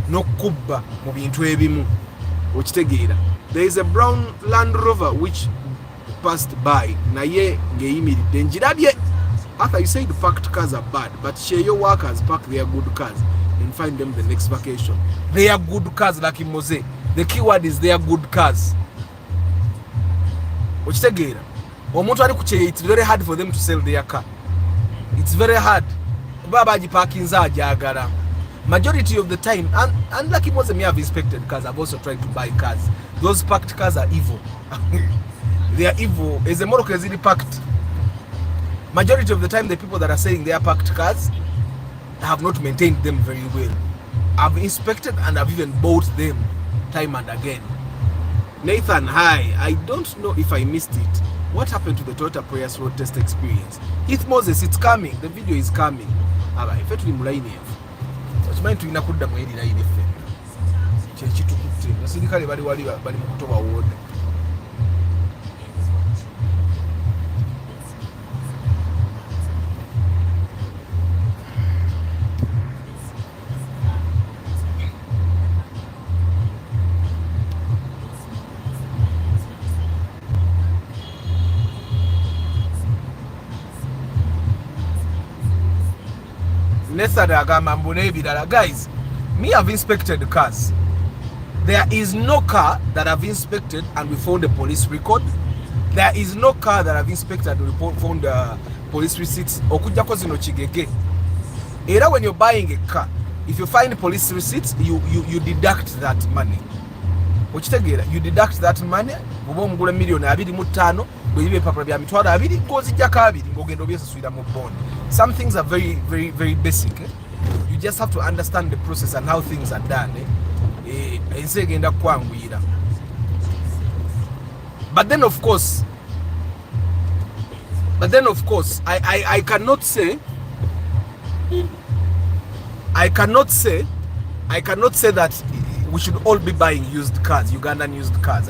no kubba mu bintu ebimu. Okitegeera. There is a brown Land Rover which passed by. Naye ngeyimiridde njirabye. After you say the parked cars are bad, but share your workers park their good cars and find them the next vacation. They are good cars like in Mose. The keyword is they are good cars. Okitegeera. Omuntu ali kucheye, it's very hard for them to sell their car. It's very hard. Kuba bagiparkinza ajagala. Majority of the time, and like Mose may have inspected cars, I've also tried to buy cars. Those parked cars are evil. They are evil. As a motor is really parked. Majority of the time, the people that are saying they are parked cars have not maintained them very well. I've inspected and I've even bought them time and again. Nathan, hi. I don't know if I missed it. what happened to the Toyota Prius road test experience? Heath Moses, it's coming. The video is coming. If it will be line what's meant to inakuda mwedi line efe. Chechitu kuti. Nasirikali bali mukutoba wode. Guys, me have inspected the cars. There is no car that I've inspected and we found a police record. There is no car that I've inspected and we found police receipts. Either when you're buying a car, if you find police receipts, you deduct that money. You deduct that money. Some things are very, very, very basic. You just have to understand the process and how things are done. But then of course, I cannot say that we should all be buying used cars, Ugandan used cars.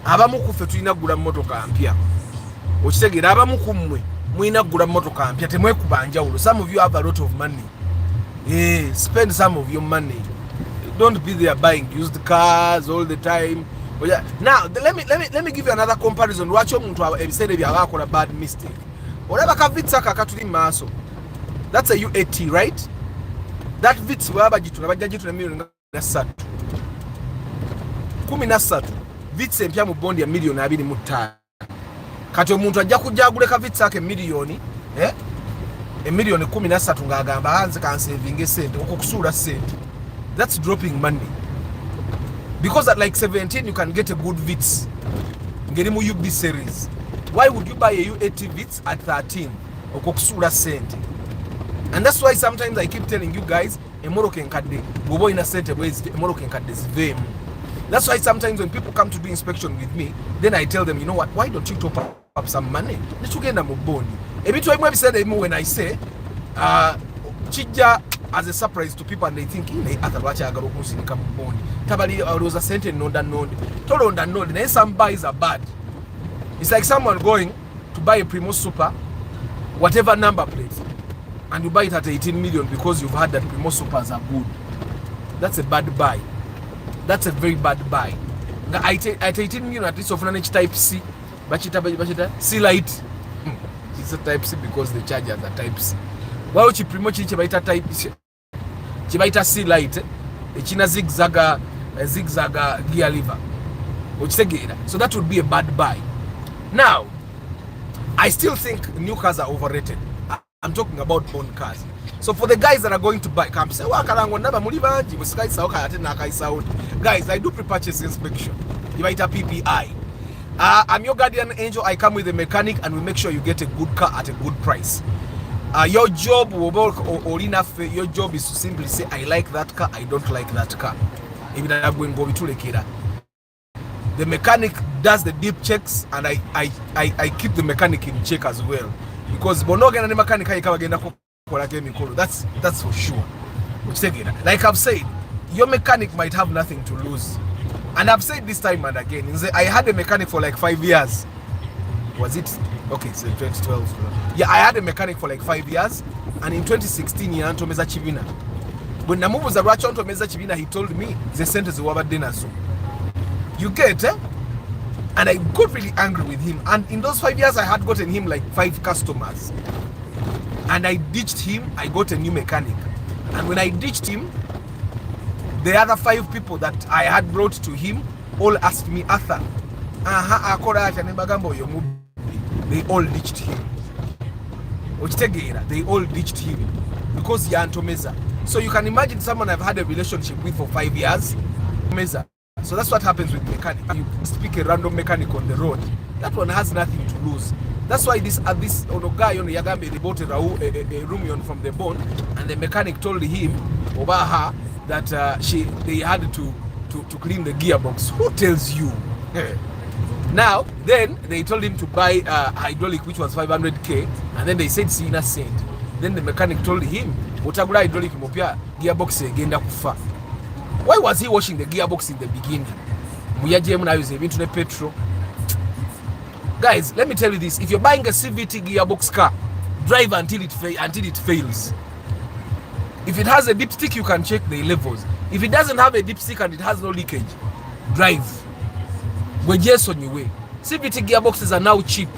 Abamu kufe tulina gula motoka mpya. Okitegera abamu kumwe mwina gula motoka mpya temwekubanja ulo. Some of you have a lot of money. Spend some of your money. Don't be there buying used cars all the time. Now let me give you another comparison. Watch omuntu ebisere byabakola bad mistake. Olaba ka vitsa kakatuli maso. That's a UAT, right? That vitsa baba jituna bajjajituna milioni 3. 13. Vitsa empya mu bondi ya milioni 25. Kati omuntu ajja kujagule ka vitsa ke milioni milioni 13 ngagamba hanze kan saving sente okukusula sente. That's dropping money. Because at like 17 you can get a good Vitz. Ngerimu UB series. Why would you buy a U80 Vitz at 13? Okukusula sente. And that's why sometimes I keep telling you guys, emoroke nkadde. Gobo ina sente bwezi emoroke nkadde zvemu. That's why sometimes when people come to do inspection with me, then I tell them, you know what, why don't you top up some money? Nechugenda mu bondi. Ebintu ebimwe bisede emu when I say chija as a surprise to people and they think ata lwachi agalo kusinika mu bondi. Tabali aloza sente nonda nonde. Tolonda nonde. Na some buys are bad. It's like someone going to buy a Primo Super, whatever number plate, and you buy it at 18 million because you've heard that Primo Supers are good. That's a bad buy. That's a very bad buy. At 18 million at least of an type C. Bachita C light. It's a type C because the chargers are type C. Why would you promote chibaita type C? Chibaita C light. China zigzag gear lever. So that would be a bad buy. Now, I still think new cars are overrated. I'm talking about own cars. So for the guys that are going to buy, come say, guys, I do pre-purchase inspection. You might have PPI. I'm your guardian angel. I come with a mechanic and we make sure you get a good car at a good price. Your job is to simply say, I like that car, I don't like that car. The mechanic does the deep checks and I keep the mechanic in check as well. Because that's for sure. Like I've said, your mechanic might have nothing to lose. And I've said this time and again, I had a mechanic for like 5 years. Was it? Okay, so 2012. Yeah, I had a mechanic for like 5 years. And in 2016, he had Tomeza Chivina. When Namu was a Rachon Tomeza Chivina, he told me, the sentence was dinner. So you get, and I got really angry with him. And in those 5 years, I had gotten him like 5 customers. And I ditched him, I got a new mechanic. And when I ditched him, the other 5 people that I had brought to him all asked me, Arthur, they all ditched him. They all ditched him because he had Tomeza. So you can imagine someone I've had a relationship with for 5 years. Tomeza. So that's what happens with mechanic. You speak a random mechanic on the road. That one has nothing to lose. That's why this guy on the Yagambe, they bought a room from the bone, and the mechanic told him over her that they had to clean the gearbox. Who tells you? Now, then they told him to buy hydraulic, which was 500k, and then they said sina cent. Then the mechanic told him, "Utagula hydraulic mopya gearbox egenda kufa." Why was he washing the gearbox in the beginning? Muyaje muna use ebintu ne petrol. Guys, let me tell you this: if you're buying a CVT gearbox car, drive until it fails. If it has a dipstick, you can check the levels. If it doesn't have a dipstick and it has no leakage, drive. We're just on your way. CVT gearboxes are now cheap.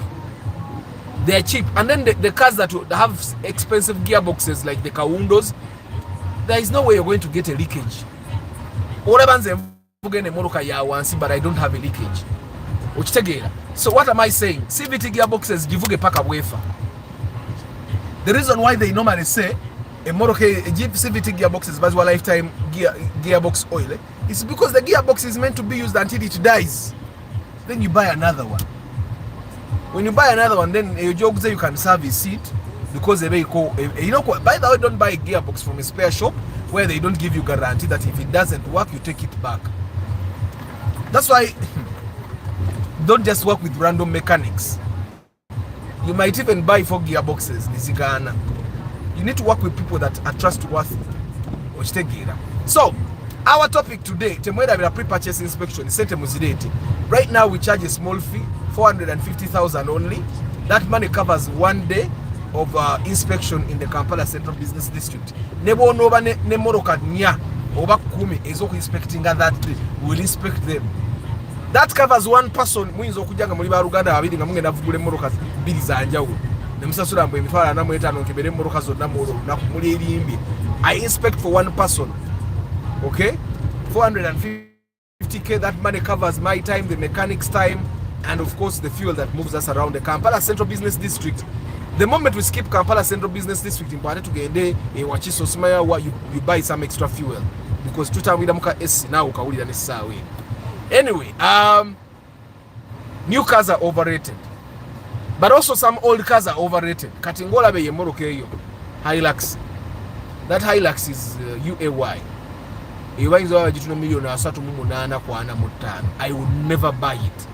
They're cheap. And then the cars that have expensive gearboxes like the Kawundos, there is no way you're going to get a leakage. But I don't have a leakage. So what am I saying? CVT gearboxes givuge paka wefa. The reason why they normally say a CVT gearbox is a lifetime gearbox oil is because the gearbox is meant to be used until it dies. Then you buy another one. When you buy another one, then you can service it because they call, by the way, don't buy a gearbox from a spare shop where they don't give you guarantee that if it doesn't work, you take it back. That's why don't just work with random mechanics. You might even buy 4 gearboxes. You need to work with people that are trustworthy. So, our topic today, pre-purchase inspection. Right now, we charge a small fee, 450,000 only. That money covers 1 day of inspection in the Kampala Central Business District. Nebo nova ne moroka nya oba kumi ezo inspecting that day. We will inspect them. That covers one person. Mwinzo kujanga muri ba Uganda babiri nga munge navugule moroka bili za njawulo. Nemusasula mbo emitwala na mweta nonkebere moroka zonna moro na kumuli elimbi. I inspect for one person. Okay? 450k, that money covers my time, the mechanic's time, and of course the fuel that moves us around the Kampala Central Business District. The moment we skip Kampala Central Business District, in Pate to Gende, Wachiso Smaya, you buy some extra fuel. Because two times we don't now ukawulira nesawe. Anyway, new cars are overrated. But also some old cars are overrated. Katingola be yemorokeyo. Hilux. That Hilux is UAY. I would never buy it.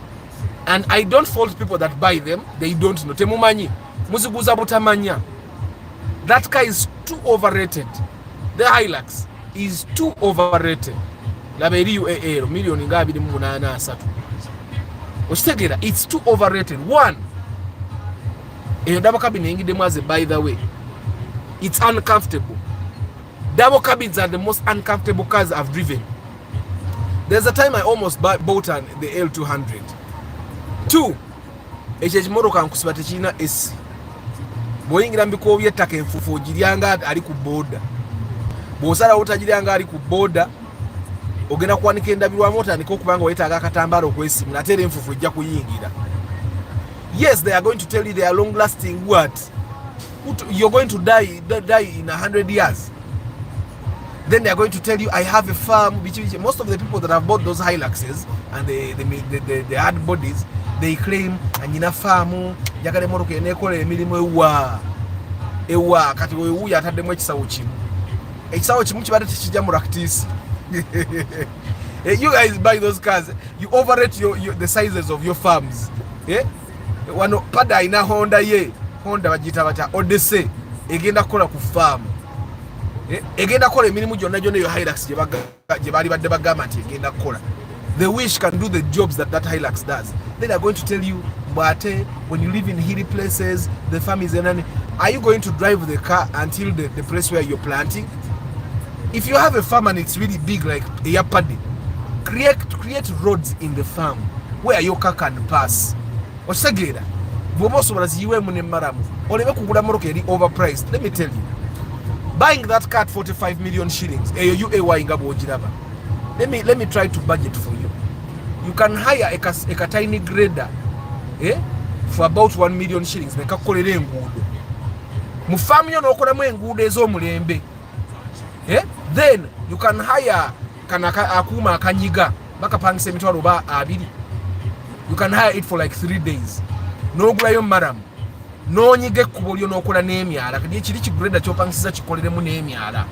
And I don't fault people that buy them. They don't know. That car is too overrated. The Hilux is too overrated. It's too overrated. One, by the way, it's uncomfortable. Double cabins are the most uncomfortable cars I've driven. There's a time I almost bought the L200. Two, moroka nkusibate china AC. Boyingira mbiko byetaka enfufu giryanga ali ku boda. Bosala utagiryanga ali ku boda. Ogenda kwanika endabirwa mota niko kubanga wetaaga akatambalo kwesimu natere enfufu ejja kuyingira. Yes, they are going to tell you they are long lasting. What? You're going to die in 100 years. Then they are going to tell you, I have a farm. Most of the people that have bought those Hiluxes and the hard bodies, they claim, and in a farm, yakale moroke nekole emirimu ewa kati wewu yatadde mu ekisawo kimu. Ekisawo kimu kibadde tekijja mu practice. You guys buy those cars, you overrate the sizes of your farms. Yeah? Wano pada ina Honda bagita bata Odyssey egenda kola ku farm. Egenda kola emirimu gyonna yo Hilux gye bali badde bagamba nti egenda kola. The Wish can do the jobs that Hilux does. Then they're going to tell you, but when you live in hilly places, the farm is an. Are you going to drive the car until the place where you're planting? If you have a farm and it's really big, like a yapadi, create roads in the farm where your car can pass. Osagera, boboso baraziwe mune maramu. Olebe kugula moroke eri overpriced. Let me tell you, buying that car at 45 million shillings. UAY ngabo ojiraba. Let me try to budget for you. You can hire a tiny grader, for about 1 million shillings. Nekakolere engudo. Mu farm yo nokola mu engudo ez'omulembe. Then you can hire akuma akanyiga bakapangisa emitwalo ba 2. You can hire it for like 3 days. N'ogulayo maramu. N'onyiga ekkubo lyo n'okola n'emyala. Kati ekiri kigreda ky'opangisiza kikoleremu n'emyala.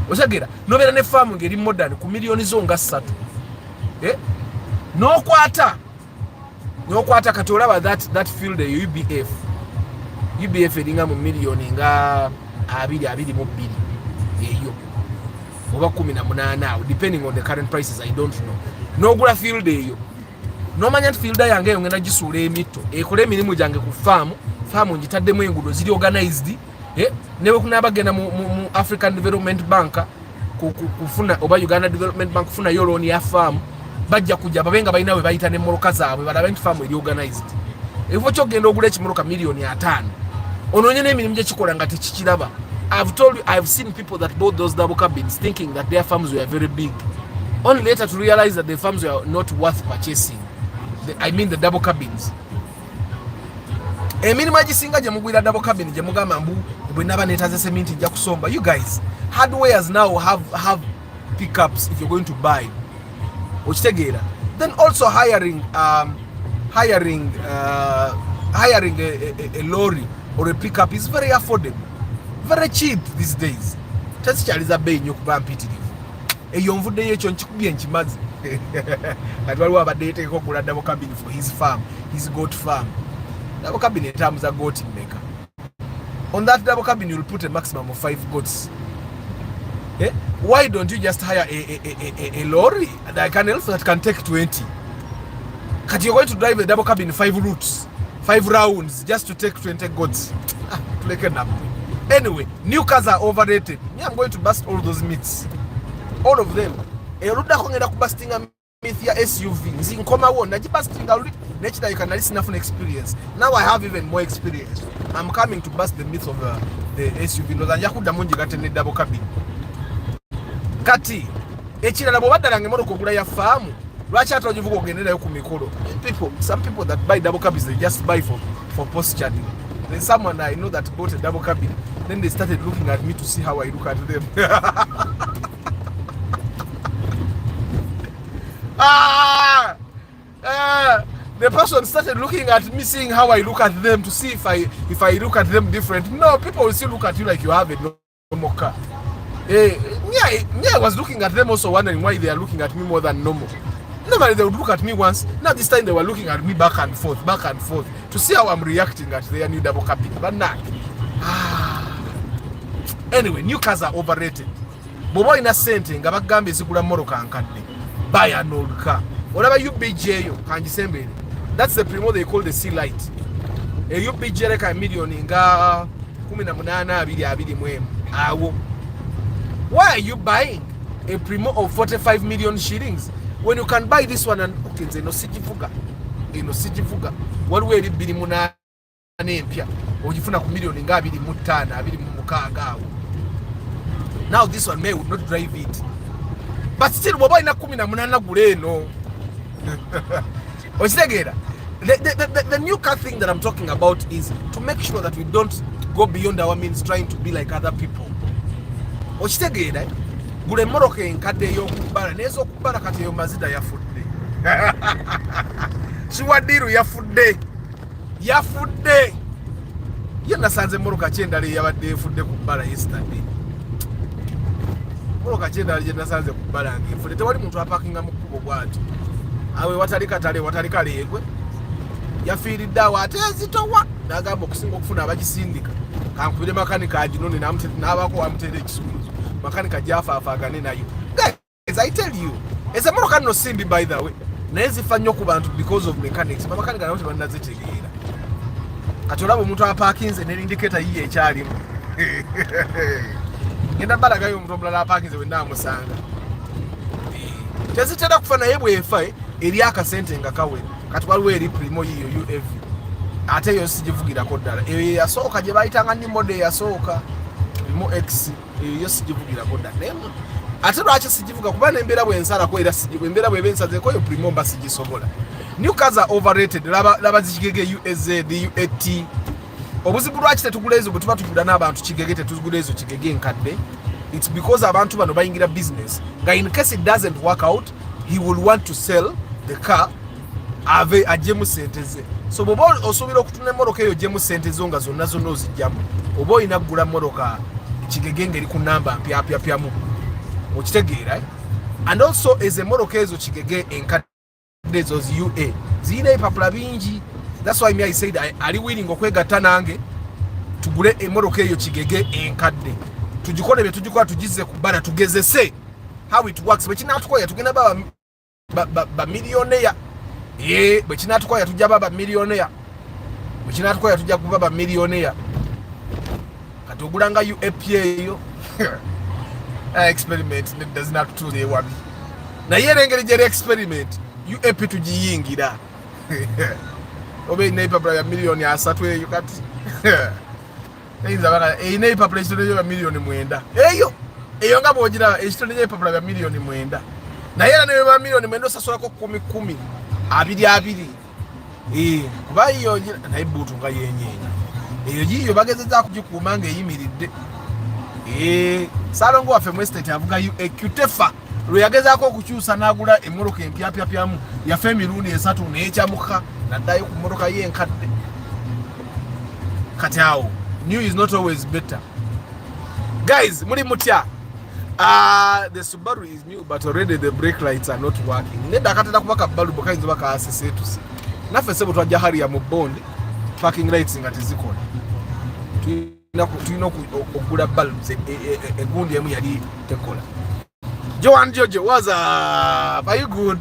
Osagera, nobeera ne farm ngeri modern ku millions zo nga 3. N'okwata nokwata kati olaba that field eyo UBF eringa mu miliyoni nga 22 eyo oba 18 awo depending on the current prices I don't know. Nogula field eyo nomanya nti field yange eyo ngenda gisuula emito ekola emirimu gyange ku farm ngitaddemu enguudo ziri organized newe kunabagenda mu African Development Bank kufuna oba Uganda Development Bank kufuna yo loan ya farm bajja kujja babenga balina we bayita ne moroka zaabwe balabe nti farm eri organized efo kyogenda ogula ekimoroka miliyoni 5 ononye n'emirimu gye kikola nga tekikiraba. I've told you, I've seen people that bought those double cabins thinking that their farms were very big, only later to realize that the farms were not worth purchasing. I mean the double cabins. Emirimu egisinga gye mugwira double cabin gye mugamba mbu bwe naba netaze cement nja kusomba. You guys, hardwares now have pickups if you're going to buy. Okitegeera. Then also hiring a lorry or a pickup is very affordable, very cheap these days. Tezikyaliza bei nnyo kuba mpitirivu. Eyo nvuddeyo ekyo nkikubye nkimazi. Kati waliwo abadde yeteeka okugula double cabin for his farm, his goat farm. Double cabin etambuza goat mmeka. On that double cabin you'll put a maximum of 5 goats. Why don't you just hire a lorry that can take 20? Because you're going to drive a double cabin 5 routes, 5 rounds just to take 20 goats. Anyway, new cars are overrated. Me, I'm going to bust all those myths. All of them. Busting a myth ya SUV. Nzinkoma wo najibusting already. Nature you can listen enough experience. Now I have even more experience. I'm coming to bust the myth of the SUV. No zanjakuda mungi gatene double cabin. Kati ekirala bwe baddala ng'emmotoka okugula ya faamu lwaki ate ogivuga ogenderayo ku mikolo. Some people that buy double cabins, they just buy for posturing. There's someone I know that bought a double cabin, then they started looking at me to see how I look at them. The person started looking at me, seeing how I look at them to see if I look at them different. No, people will still look at you like you have a normal car. I was looking at them also wondering why they are looking at me more than normal. Normally they would look at me once. Now this time they were looking at me back and forth to see how I'm reacting at their new double cabin. But nah. Anyway, new cars are overrated. Bobo ina sente nga bagambe zigula moroka nkadde. Buy an old car. Whatever UBJ yo kanjisembere. That's the primo they call the sea light. A UBJ reka million nga 18 awo. Why are you buying a primo of 45 million shillings when you can buy this one and okay nze no sigivuga waliwo eri 28 empya ogifuna ku million nga 25 26 awo. Now this one may would not drive it, but still bw'oba ina 18 gule eno. Okitegeera. The new car thing that I'm talking about is to make sure that we don't go beyond our means trying to be like other people. Okitegeera gule moroka enkadde ey'okubala n'ez'okubala kati eyo mazida yafudde. Siwadiru yafudde ye nasanze moroka kyendala eyabadde efudde ku bbala yesterday. Moroka kyendala gye nasanze ku bbala ng'efudde tewali muntu apakinga mu kkubo bw'ati awe watali katale watali kaleegwe yafiiridde awo ate ezitowa n'agamba okusinga okufuna abagisindika kankubire makanika aginone n'abaako wamuteera ekisumuluzo makanika gyafaafaagane nayo. Guys, I tell you, ese moroka nno simbi by the way naye zifa nnyo ku bantu because of mechanics. Bamakanika nabo tebanazitegeera. Kati olaba omuntu apaakinze n'indicata yiye ekyalimu. Ngenda balagayo omuntu omulala apaakinze wenna amusanga. Tezitera kufa naye bwefa eri akasente nga kawe. Kati waliwo eri primo yiyo UF. Ate yo sijivugirako ddala. Eyo yasooka gye bayitanga ni mode yasooka. Primo X yo sijivugirako ddala. Ate lwaki sijivuga kuba n'embeera bw'ensalako era embeera bw'eba ensazeeko yo primo mba sigisobola. New cars are overrated. Laba zikigege USZ, UAT. Obuzibu lwaki tetugula ezo bwe tuba tugula n'abantu kigege tetugula ezo kigege nkadde. It's because abantu bano bayingira business. Nga in case it doesn't work out, he will want to sell the car ave ajemu sente ze. So bobo osobola okutuna emmoroka eyo jemu sente zo nga zonna ozijjamu. Oba olina kugula mmoroka kigege ngeri ku namba mpyamu. Okitegeera. And also emmoroka ezo kigege enkadde days was UA zina epapula bingi. That's why me I said ali willing okwegatta nange tugule emoroka eyo kigege enkadde tugikole bye tugikola tugize kubana tugezese how it works. Bwekina tukoya tugenda ba millionaire bwekina tukoya tujja baba millionaire bwekina tukoya tujja kuba ba millionaire kati ogulanga UAP eyo experiment does not to the wabi na yere engeri jere experiment UAP tugiyingira obe ipapula ya milioni asatu eyo kati ine ipapula ekitone ya milioni 9 eyo nga bwogira ekitone ipapula ya milioni 9 na yera ne ba milioni 9 osasolako 10 2 kuba iyo na ibutu nga yenyenya eyo giyo bagezeza kugikuuma nga eyimiridde Salongo waffe mu estate avuga Kutefa lwe yagezaako okukyusa n'agula emmoroka empyapyapyamu yafe emirundi 3 n'ekyamuka naddayo ku mmoroka ye enkadde. Kati awo new is not always better. Guys, muli mutya? The Subaru is new but already the brake lights are not working. Nedda akatenda kubaka balubu kayinza baka asesetusi. Naffe sebo twajja hali ya mu bond parking lights nga tezikola. Tulina okugula bulbs egundi emu yali tekola. Joan Jojo, what's up? Are you good?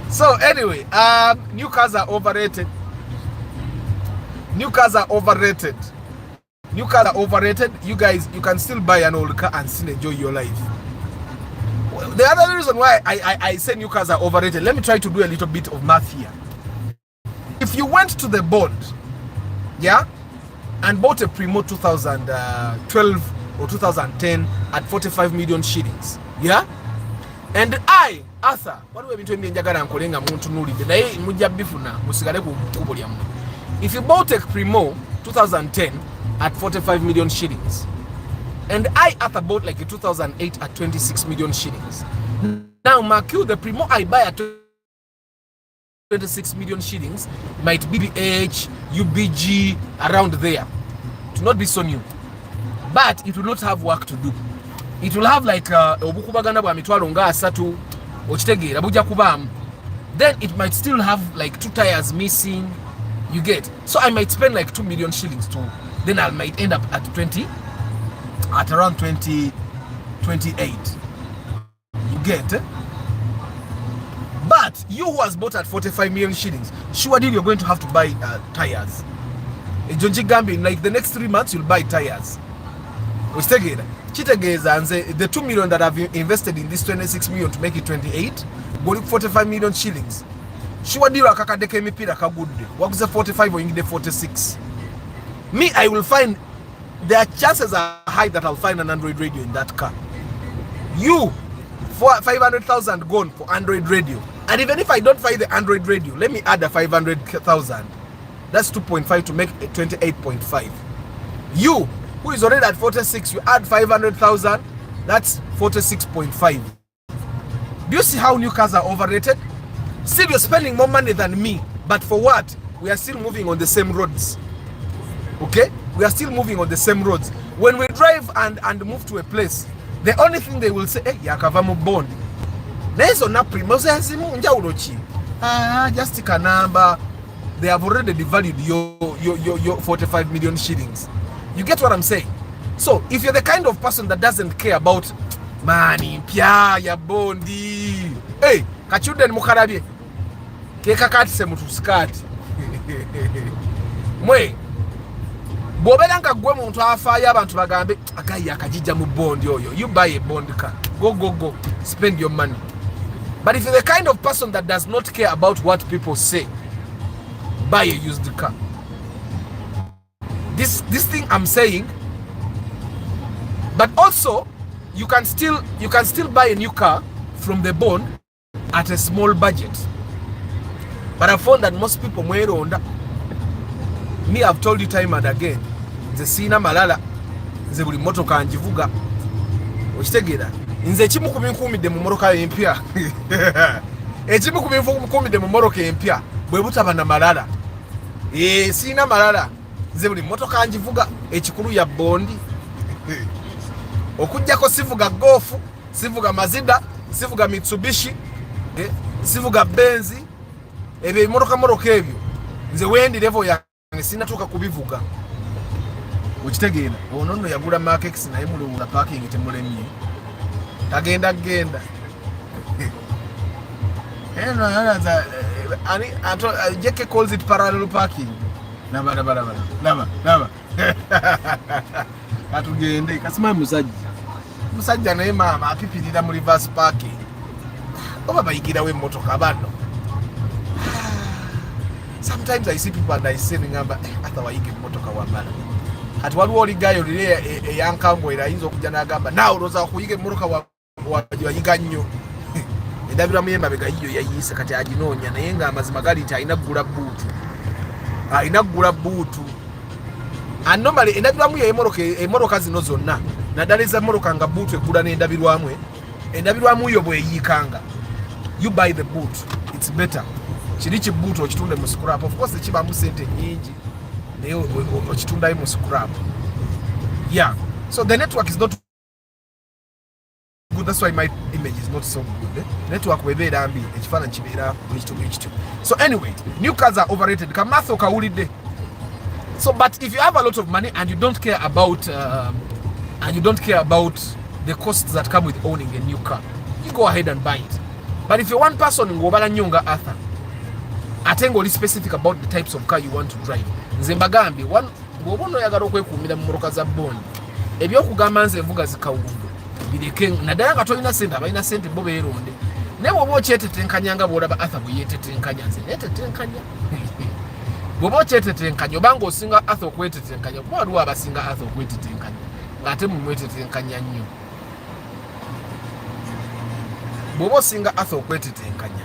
So anyway, new cars are overrated. New cars are overrated. New cars are overrated. You guys, you can still buy an old car and still enjoy your life. Well, the other reason why I say new cars are overrated, let me try to do a little bit of math here. If you went to the bond, yeah, and bought a Primo 2012 or 2010 at 45 million shillings, yeah, and I, Arthur, what do we mean to njagala nkolenga muntu nulide naye mujja bifuna musigale ku kubo lya muntu. If you bought a Primo 2010 at 45 million shillings, and I, Arthur, bought like a 2008 at 26 million shillings, now mark you, the Primo I buy at 26 million shillings might be BH, UBG, around there. It will not be so new, but it will not have work to do. It will have like obukubagana bwa mitwalo nga asatu okitegeera bujja kubamu. Then it might still have like 2 tires missing, you get. So I might spend like 2 million shillings too. Then I might end up at around 28. You get. But you who has bought at 45 million shillings, surely you're going to have to buy tires. Jonji Gambi, like the next 3 months, you'll buy tires. The 2 million that I've invested in this 26 million to make it 28, go 45 million shillings. Surely you're kakadeke mipira kagude. What is the 45 or you get 46? Me, I will find, their chances are high that I'll find an Android radio in that car. You, for 500,000 gone for Android radio. And even if I don't find the Android radio, let me add the 500,000. That's 2.5 to make it 28.5. You, who is already at 46, you add 500,000, that's 46.5. Do you see how new cars are overrated? Still, you're spending more money than me, but for what? We are still moving on the same roads. Okay? We are still moving on the same roads. When we drive and move to a place, the only thing they will say, hey, yakavamu bond. There's on a Primo, just a number. They have already devalued your 45 million shillings. You get what I'm saying? So, if you're the kind of person that doesn't care about money, pia ya bondi, hey, kachuden mukarabi, keka kati se mutu skati. Mwe, bobelanga gwe muntu afaya abantu bagambe akayi akajija mu bond yoyo. You buy a bond car. Go. Spend your money. But if you're the kind of person that does not care about what people say, buy a used car. This thing I'm saying, but also you can still buy a new car from the bond at a small budget. But I found that most people mweronda. Me, I've told you time and again, nze sina malala, nze buli motoka njivuga. Okitegeera? Nze kimu kuminkumidde mu moroka empya. Ekimu kuminkumidde mu moroka empya bwe butaba na malala. Sina malala. Nze buli motoka njivuga ekikulu ya bondi. Okujjako sivuga Golf, sivuga Mazda, sivuga Mitsubishi, sivuga Benz, ebyo moroka ebyo nze wendi level ya sinatuuka kubivuga. Okitegeera ono nno yagula Mark X naye mulowooza parking temulemye tagenda genda Jeke calls it parallel parking. Naba katugende kasima musajja naye maama apipirira mu reverse parking oba bayigirawo emmotoka bano. Sometimes I see people and I say ngamba ata wayige emmotoka wamala ati waliwo oligayo lile eyankambwe erayinza okujja n'agamba naawe olowooza kuyiga emmotoka wayiga nnyo endabiramu y'emabega yiyo yayiise kati aginoonya naye ng'amazima gali nti alina ggula bbuutu anomale endabiramu y'emmotoka zino zonna naddala ez'emmotoka nga bbuutu eggula n'endabiramu yo bweyiikanga you buy the boot, it's better. Kiri kibuutu okitunde mu scrap, of course kibamu sente nyingi naye okitundayo mu scrap. Yeah, so the network is not good, that's why my image is not so good. Network webeera mbi ekifaananyi kibeera ekityo. So anyway, new cars are overrated. Kamatho kawulidde. So but if you have a lot of money and you don't care about the costs that come with owning a new car, you go ahead and buy it. But if you're one person ng'obala nnyo nga Arthur ate ng'oli specific about the types of car you want to drive, nze mbagambye bw'oba oyagala okwekuumira mu mmotoka za bondi ebyokugamba nze envuga zikawundo bireke, naddala nga tolina sente, abalina sente bo beeronde. Naye bw'oba okyetetenkanya nga bw'olaba Arthur bwe yeetetenkanya, nze neetetenkanya bw'oba okyetetenkanya obanga osinga Arthur okwetetenkanya, kuba waliwo abasinga Arthur okwetetenkanya ng'ate mumwetetenkanya nnyo. Bw'oba osinga Arthur okwetetenkanya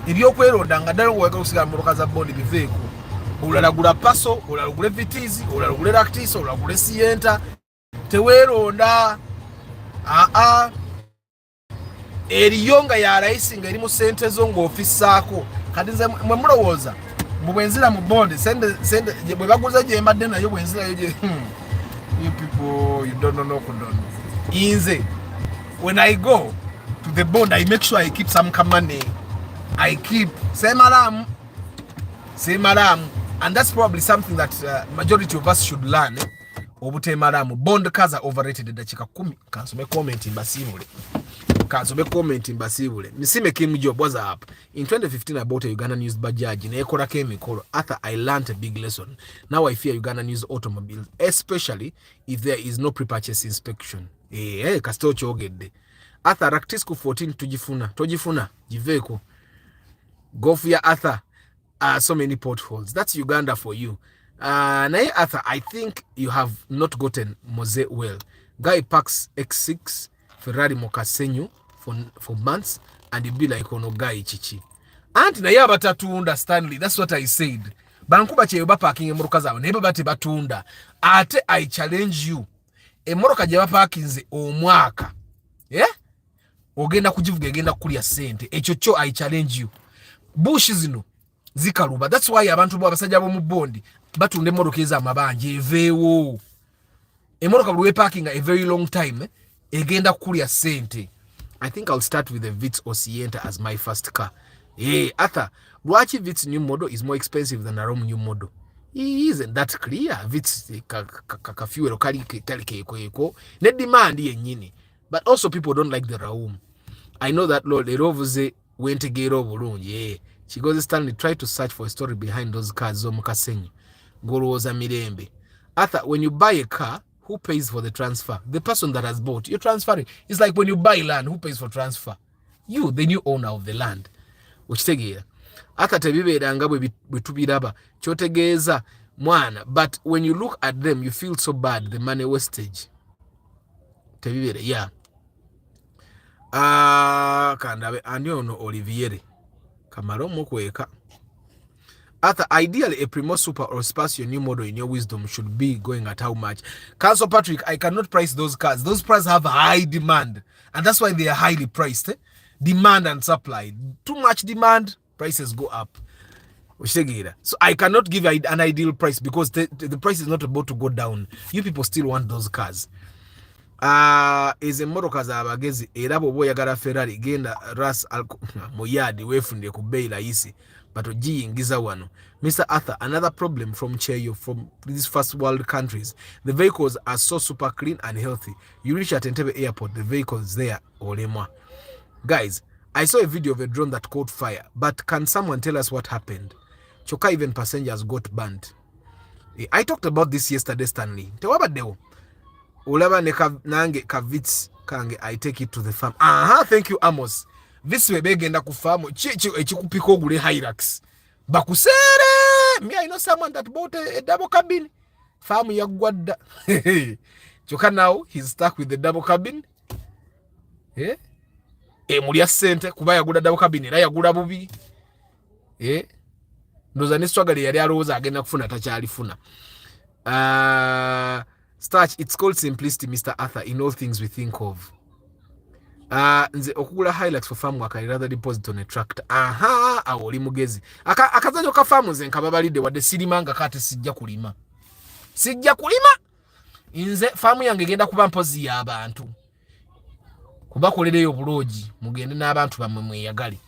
ebyokweronda nga ddala oweka okusigala mu mmotoka za bondi biveeko. Olala gula Paso, olala gule Vitizi, olala gule Lactis, olala gule Sienta. Teweeronda. Eriyo nga ya layisi nga eri mu sente zo ng'ofissaako. Kati nze mwe mulowooza bwenzira mu bondi sente bwe baguza gye mbadde nayo bwenzirayo gye you people you don't know kudono. Inze when I go to the bond, I make sure I keep some money. I keep same alarm, and that's probably something that majority of us should learn. Obutemaram bond cars are overrated. Dakika 10 kansome comment mbasibule. Misime Kim job was up. In 2015 I bought a Uganda used Bajaj in Ekora Chemical. After I learned a big lesson. Now I fear Uganda used automobiles, especially if there is no pre-purchase inspection. Kasito chogedde. Arthur Raktisku 14 tojifuna jiveko. Go for your Arthur. So many potholes. That's Uganda for you. Nae Arthur, I think you have not gotten Mose well. Guy parks X6 Ferrari Mocasenyo for months and you be like ono guy chichi. Anti na yaba tatunda Stanley. That's what I said. Bankuba cheyoba parking emoroka zawe. Neba bate batunda. Ate I challenge you. Emoroka jeba parkinze omwaka. Yeah? Ogenda kujivuga egenda kulya sente. Echocho I challenge you. Bush zino zikaluba. That's why abantu bo abasajja bo mu bondi batunda emoroka eza amabanje eveewo. Emoroka bwe parking a very long time egenda kulya sente. I think I'll start with the Vitz or Sienta as my first car. Arthur, lwaki Vitz new model is more expensive than a Rom new model? Isn't that clear? Vitz fuel kali keeko ne demand yennyini. But also people don't like the Raum. I know that Lord erovuze wentegeera obulungi. She goes Stanley try to search for a story behind those cars zomukasenyi. Ngolowooza mirembe. Arthur, when you buy a car, who pays for the transfer? The person that has bought. You're transferring. It's like when you buy land, who pays for transfer? You, the new owner of the land. Okitegeera. Arthur tebibeera nga bwe tubiraba. Kyotegeeza mwana. But when you look at them, you feel so bad. The money wastage. Tebibeera, yeah. Kandabe ani ono Oliviere. Kamaro mokweka. Arthur, ideally a Primo Super or Spacio new model in your wisdom should be going at how much? Council Patrick, I cannot price those cars. Those cars have a high demand. And that's why they are highly priced. Demand and supply. Too much demand, prices go up. So I cannot give an ideal price because the price is not about to go down. You people still want those cars. Eze emmotoka z'abagezi era bw'oba oyagala Ferrari genda ras mu yard weefunire ku bbeeyi layisi but ogiyingiza wano. Mr. Arthur, another problem from Cheyo, from these first world countries, the vehicles are so super clean and healthy. You reach at Entebbe airport, the vehicles there olemwa. Guys, I saw a video of a drone that caught fire, but can someone tell us what happened? Choka, even passengers got burned. I talked about this yesterday, Stanley. Tewabaddewo. Ulaba ne nange kavits kange, I take it to the farm. Thank you Amos. This way begenda ku farm ekikupika ogule Hilux. Bakusere! Me, I know someone that bought a double cabin. Farm yagwadda. Choka, now he's stuck with the double cabin. Mulya sente kuba yagula double cabin era yagula bubi. Ndoza ne struggle yali alowooza agenda kufuna takyalifuna. Starch, it's called simplicity, Mr. Arthur, in all things we think of. Nze okugula Hilux for farm work, I rather deposit on a tractor. Oli mugezi. Akazanyo ka farm nze nkababalidde wadde sirimanga kate sijja kulima. Nze farm yange genda kuba mpozi y'abantu. Kubakolereyo buloogi mugende n'abantu bammwe mweyagale.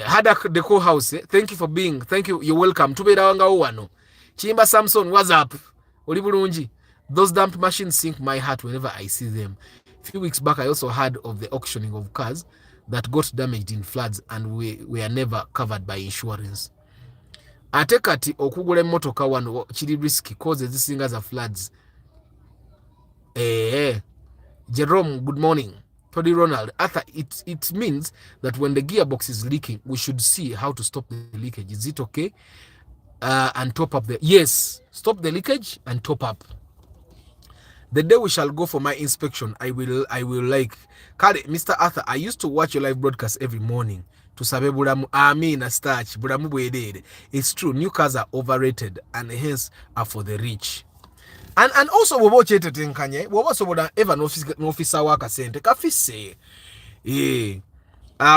Hadak Deco House, thank you for being, thank you, you're welcome. Tubeera wangawo wano. Chimba Samson, what's up? Oli bulungi. Those dump machines sink my heart whenever I see them. A few weeks back, I also heard of the auctioning of cars that got damaged in floods and were never covered by insurance. Ate kati okugula emmotoka wano kiri risky cause ezisinga za floods. Jerome, good morning. Toddy Ronald, Arthur, it means that when the gearbox is leaking, we should see how to stop the leakage. Is it okay? And top up the... Yes, stop the leakage and top up. The day we shall go for my inspection, I will like... Kale, Mr. Arthur, I used to watch your live broadcast every morning. To sabe buramu, amina starch, buramu bwedede. It's true, new cars are overrated and hence are for the rich. And also, we watch it in Kanye. We also would ever no officer work a center. Kafise.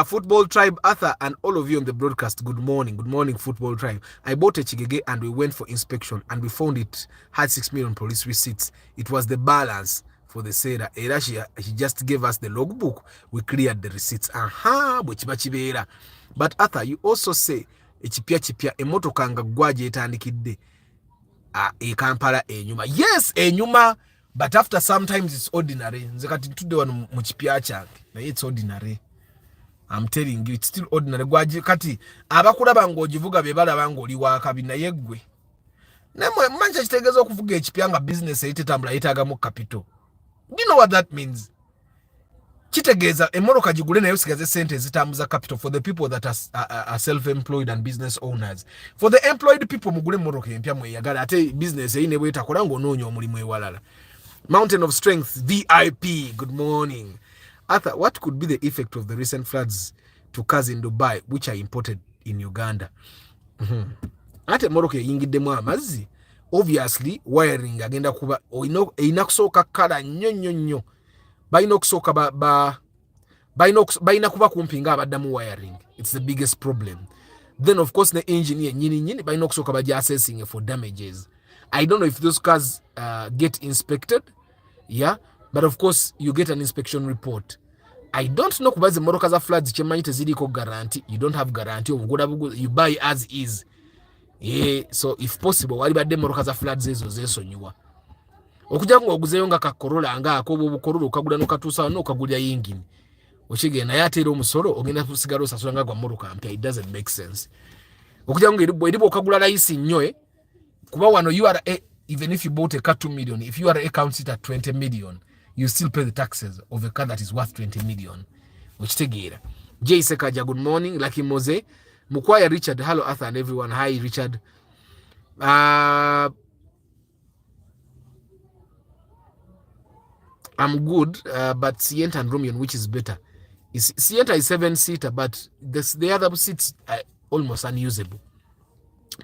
Football Tribe, Arthur, and all of you on the broadcast. Good morning, Football Tribe. I bought a Chigege and we went for inspection and we found it had 6 million police receipts. It was the balance for the seller. She just gave us the logbook. We cleared the receipts. But Arthur, you also say chipia emotoka nga gwaje etandikidde. Kampala enyuma. Yes, enyuma, but after sometimes it's ordinary. Nze kati tudde wano mu kipya kyange. Naye it's ordinary. I'm telling you, it's still ordinary. Gwaji kati abakulaba ng'ogivuga be balaba ng'oli wa kabi naye ggwe. Nemwe manja kitegeeza okuvuga ekipya nga business eyitetambula yeetaagamu capital. Do you know what that means? Kitegeeza emmoloka gigule naye osigaze sente ezitambuza capital for the people that are self-employed and business owners. For the employed people mugule emmoloka empya mweyagala ate business eyine bwetakola ng'onoonya omulimu ewalala. Mountain of Strength, VIP, good morning. Arthur, what could be the effect of the recent floods to cars in Dubai, which are imported in Uganda? Ate emmoloka eyingiddemu amazzi, obviously wiring agenda kuba eyina kusooka kala nnyo. Bayina okusooka bayina kuba kumpi nga abaddamu wiring. It's the biggest problem. Then of course the engineer nyini bayina okusooka baja assessing for damages. I don't know if those cars get inspected, yeah, but of course you get an inspection report. I don't know kubaze emmoloka za floods kyemanyi teziriko guarantee. You don't have guarantee. You buy as is. Yeah, so if possible wali badde emmoloka za floods ezo zeesonyiwa. Okujja ng'oguzeyo nga kakorola nga akobo obukorola okagula n'okatuusa n'okagulya yingini. Okigenda naye ate era omusolo ogenda kusigala osasula nga gwa mmoloka mpya. It doesn't make sense. Okujja ng'eribo okagula layisi nnyo kuba wano you are even if you bought a car 2 million, if you are account it at 20 million, you still pay the taxes of a car that is worth 20 million. Okitegeera. Jay Sekaja, good morning. Lucky Mose. Mukwaya Richard, hello Arthur and everyone. Hi Richard. I'm good, but Sienta and Romion, which is better? Sienta is 7-seater, but the other seats are almost unusable.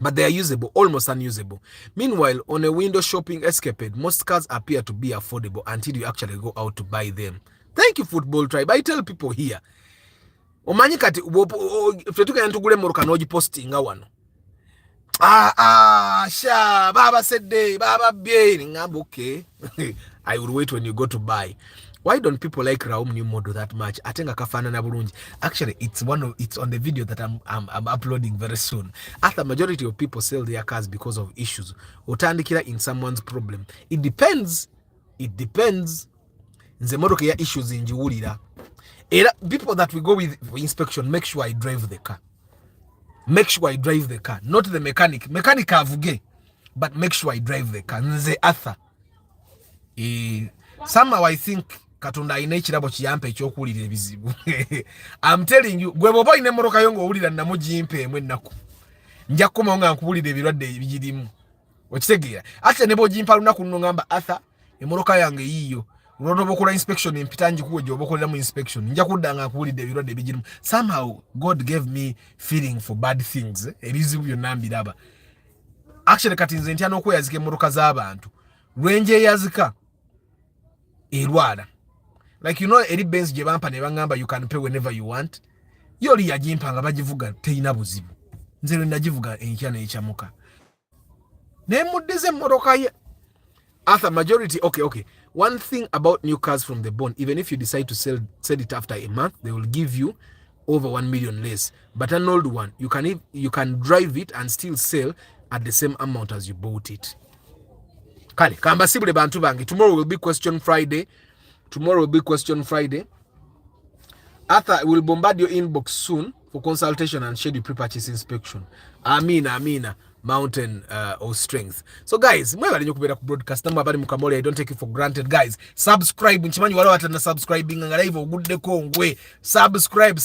But they are usable, almost unusable. Meanwhile, on a window shopping escapade, most cars appear to be affordable until you actually go out to buy them. Thank you, Football Tribe. I tell people here, omanyi kati fetuka yantugule moroka noji postinga wano. Sha, Baba said day, Baba being okay. I will wait when you go to buy. Why don't people like Raum new model that much? I think akafana na bulungi. Actually, it's on the video that I'm uploading very soon. After majority of people sell their cars because of issues. Utandikira in someone's problem. It depends. It depends. Nze modoka ya issues injiwulira. Era people that we go with for inspection, make sure I drive the car. Make sure I drive the car, not the mechanic. Mechanic avuge, but make sure I drive the car. Nze Arthur. Somehow I think Katonda ine chirabo chiyampe ekyokuwulira ebizibu. I'm telling you, gwe boba ine moroka yongo owulira namugimpe emwe nnaku. Nja kukoma nga nkuwulira ebirwadde ebigirimu. Okitegeera. Ate ne bogimpa lunaku nno ngamba Arthur, emoroka yange yiyo. Unono bokola inspection empitanji kuwe gye obokolera mu inspection. Nja kudda nga nkuwulidde ebirwadde ebigirimu. Somehow God gave me feeling for bad things. Ebizibu byonna mbiraba. Actually kati nze ntya n'okweyazika emmotoka z'abantu. Lwenje yazika erwala. Like you know eri Benz gye bampa ne bangamba you can pay whenever you want. Yoli yagimpa nga bagivuga teyina buzibu. Nze lwe nagivuga enkya n'ekyamuka. Ne muddeze emmotoka ye. After majority, okay. One thing about new cars from the bond, even if you decide to sell it after a month, they will give you over 1 million less. But an old one, you can drive it and still sell at the same amount as you bought it. Kale, kamba sibule bantu bangi. Tomorrow will be question Friday. Arthur will bombard your inbox soon for consultation and schedule pre-purchase inspection. Amina. Mountain of strength. So guys, mwebale nyo kubera ku broadcast namba abali mukamole. I don't take it for granted guys. Subscribe nchimanyi wala watana subscribing ngala hivyo ugudde kongwe. Subscribe.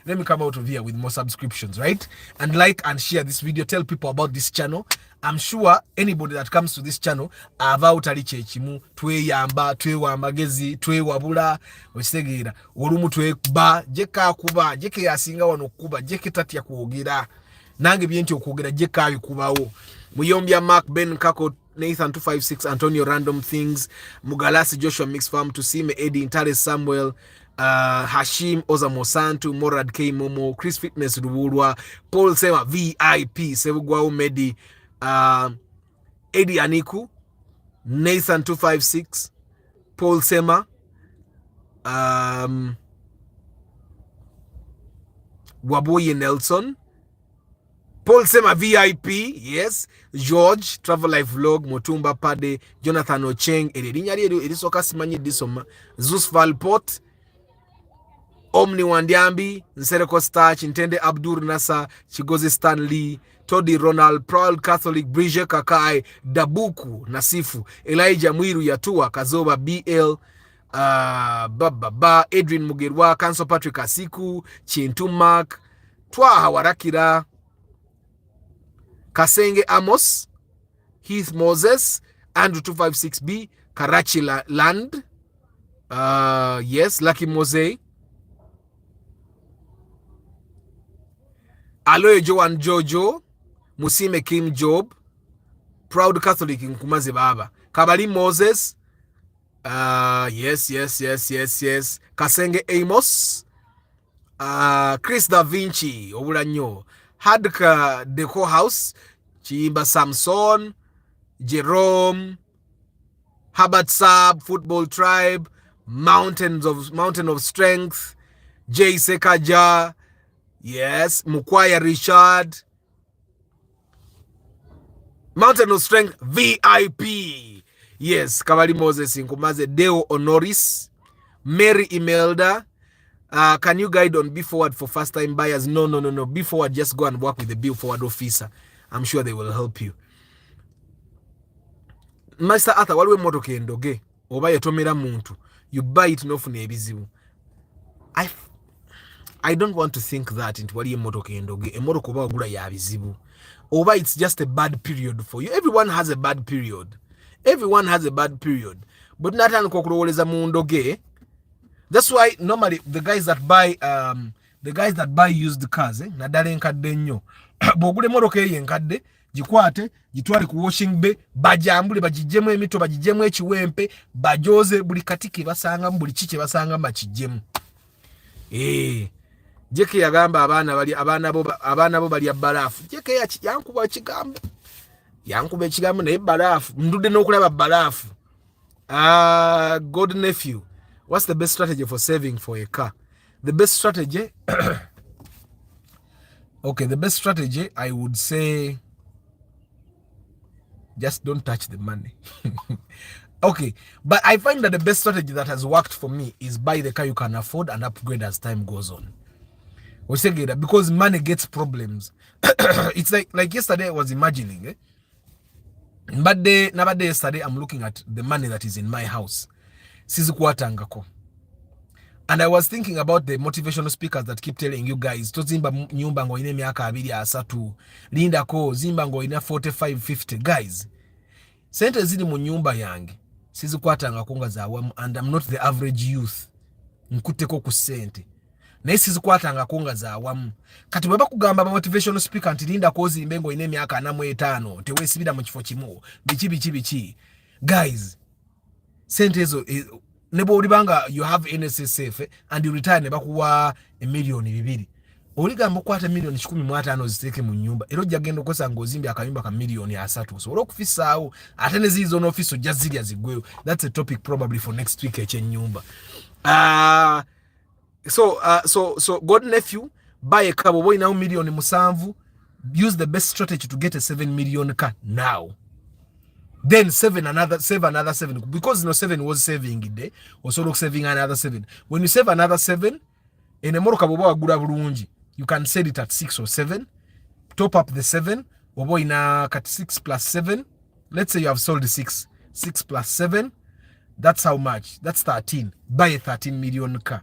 Let me come out of here with more subscriptions, right? And like and share this video. Tell people about this channel. I'm sure anybody that comes to this channel about aliche chimu tweyamba twewamagezi twewabula okitegeera olumu twekuba jeka kuba jeke yasinga wano kuba jeke tatya kuogera nange byenti okwogera je kabi kubawo muyombya Mark Ben Kako Nathan 256 Antonio Random Things Mugalasi Joshua Mix Farm Tusime Eddie Ntale Samuel Hashim Ozamo Santu Morad K Momo Chris Fitness Rubulwa Paul Sema VIP Sebugwao Medi Eddie Aniku Nathan 256 Paul Sema Waboye Nelson Paul Sema VIP, yes. George, Travel Life Vlog, Motumba Pade, Jonathan Ocheng, Erisoka Simanyi Disoma, Zeus Valport, Omni Wandiambi, Nsereko Starch, Intende Abdur Nasa, Chigozi Stanley, Todi Ronald, Proud Catholic, Bridget Kakai, Dabuku, Nasifu, Elijah Mwiru Yatua, Kazoba BL, Adrian Mugerwa, Kanso Patrick Asiku, Chintu Mark, Twa Hawarakira, Kasenge Amos, Heath Moses, Andrew 256B, Karachi Land, yes, Lucky Mose, Aloe Joan Jojo, Musime Kim Job, Proud Catholic in Kumaze Baba, Kabali Moses, yes, Kasenge Amos, Chris Da Vinci, Obulanyo, Hadka Deco House, Chimba Samson, Jerome, Habad Sab, Football Tribe, Mountain of Strength, Jay Sekaja, yes, Mukwaya Richard, Mountain of Strength VIP, yes, Kabali Moses Nkumaze, Deo Honoris, Mary Imelda. Can you guide on B-Forward for first-time buyers? No. B-Forward, just go and work with the B-Forward officer. I'm sure they will help you. Master Arthur, waliwe motoka endoge oba yatomera muntu. You buy it nofune ebizibu. I don't want to think that into waliwe motoka endoge. Emotoka oba ogula ya bizibu. Oba it's just a bad period for you. Everyone has a bad period. But natani kokulowoleza mu ndoge. That's why normally the guys that buy used cars, nadale enkadde nnyo. Bogule motoka enkadde, jikwate, jitwale ku washing bay, bajambule bajijjemu emito, bajijjemu ekiwempe, bajoze buli katiki basanga buli chiche basanga makijjemu. Jeke yagamba abaana bo bali balafu. Jeke yankuba kigambo. Yankube kigambo naye balafu. Ndude n'okulaba balafu. God nephew, what's the best strategy for saving for a car? The best strategy, okay, the best strategy, I would say, just don't touch the money. Okay, but I find that the best strategy that has worked for me is buy the car you can afford and upgrade as time goes on. Because money gets problems. It's like yesterday I was imagining, But yesterday I'm looking at the money that is in my house. And I was thinking about the motivational speakers that keep telling you guys, to zimba nyumba ngo ine miaka 2 linda ko zimba ngo ina 45 50. Guys, sente zili mu nyumba yange sizikwatanga kunga za awamu, and I'm not the average youth nkuteko ku sente naye sizikwatanga kunga za awamu. Kati bwe bakugamba motivational speaker nti linda ko zimbe ngo ine miaka 4 tewesibira mu kifo kimu bichi. Guys, sente ezo nebo ulibanga you have NSSF and you retire ne bakuwa $1,200,000. Oligamba kwata $1,15,000 ziteke mu nyumba. Ero jagendo kosa ngozimbi akanyumba ka $3,300,000. So okufisaawo ate ne zizo no office jazili azigweyo. That's a topic probably for next week eche nyumba. So God nephew, buy a car boy now $1,700,000. Use the best strategy to get a $7 million car now. Then save another 7, because 7 was saving it, also saving another 7. When you save another 7, in a more you can sell it at 6 or 7, top up the 7, or in a cut 6 plus 7. Let's say you have sold 6 plus 7, that's how much? That's 13. Buy a 13 million car.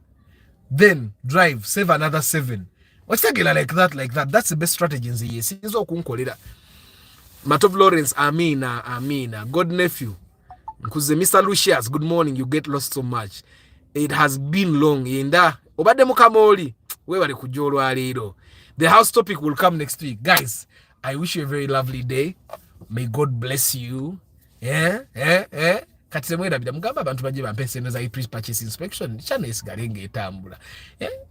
Then drive, save another 7. What's that like that? That's the best strategy in the year. Matov Lawrence, Amina. God nephew. Because Mr. Lucius, good morning. You get lost so much. It has been long. Inda. Obade mukamoli. Wewale kujolo aliro. The house topic will come next week. Guys, I wish you a very lovely day. May God bless you. Katise mweda mugamba abantu baje bampese neza pre-purchase inspection. Chana isigarenge etambula.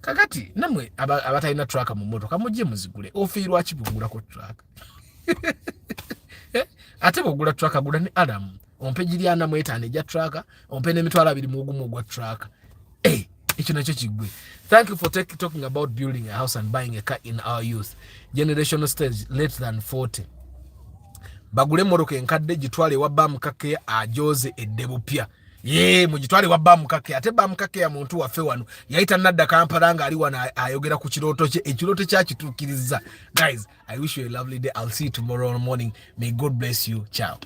Kakati, namwe abatalina tracker mu moto. Kamujje muzigule. Ofirwa kibungula ko tracker. Ate bogula tracker gula ni Adam ompe jiriana mwetane ja tracker ompe ne mitwala 2 mugumu gwa tracker. Ekyo nakyo kigwe. Thank you for talking about building a house and buying a car in our youth generational stage less than 40. Bagule moroke enkadde gitwale wa bam kake ajoze eddebu pya. Mujitwale wa bam kake ate bam kake ya muntu waffe wano yaita nadda Kampala nga ali wana ayogera ku kiroto kye ekiroto kya kitukiriza. Guys, I wish you a lovely day. I'll see you tomorrow morning. May God bless you. Ciao.